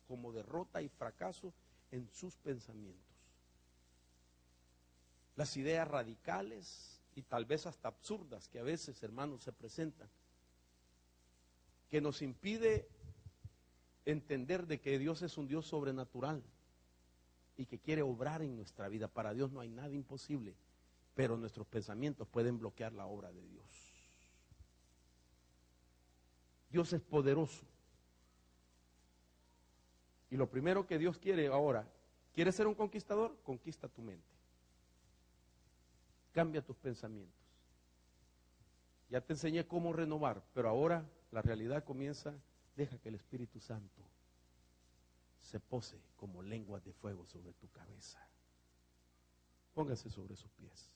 como derrota y fracaso en sus pensamientos. Las ideas radicales y tal vez hasta absurdas que a veces, hermanos, se presentan, que nos impide entender de que Dios es un Dios sobrenatural y que quiere obrar en nuestra vida. Para Dios no hay nada imposible, pero nuestros pensamientos pueden bloquear la obra de Dios. Dios es poderoso. Y lo primero que Dios quiere ahora, ¿quieres ser un conquistador? Conquista tu mente. Cambia tus pensamientos. Ya te enseñé cómo renovar, pero ahora la realidad comienza, deja que el Espíritu Santo se pose como lenguas de fuego sobre tu cabeza. Póngase sobre sus pies.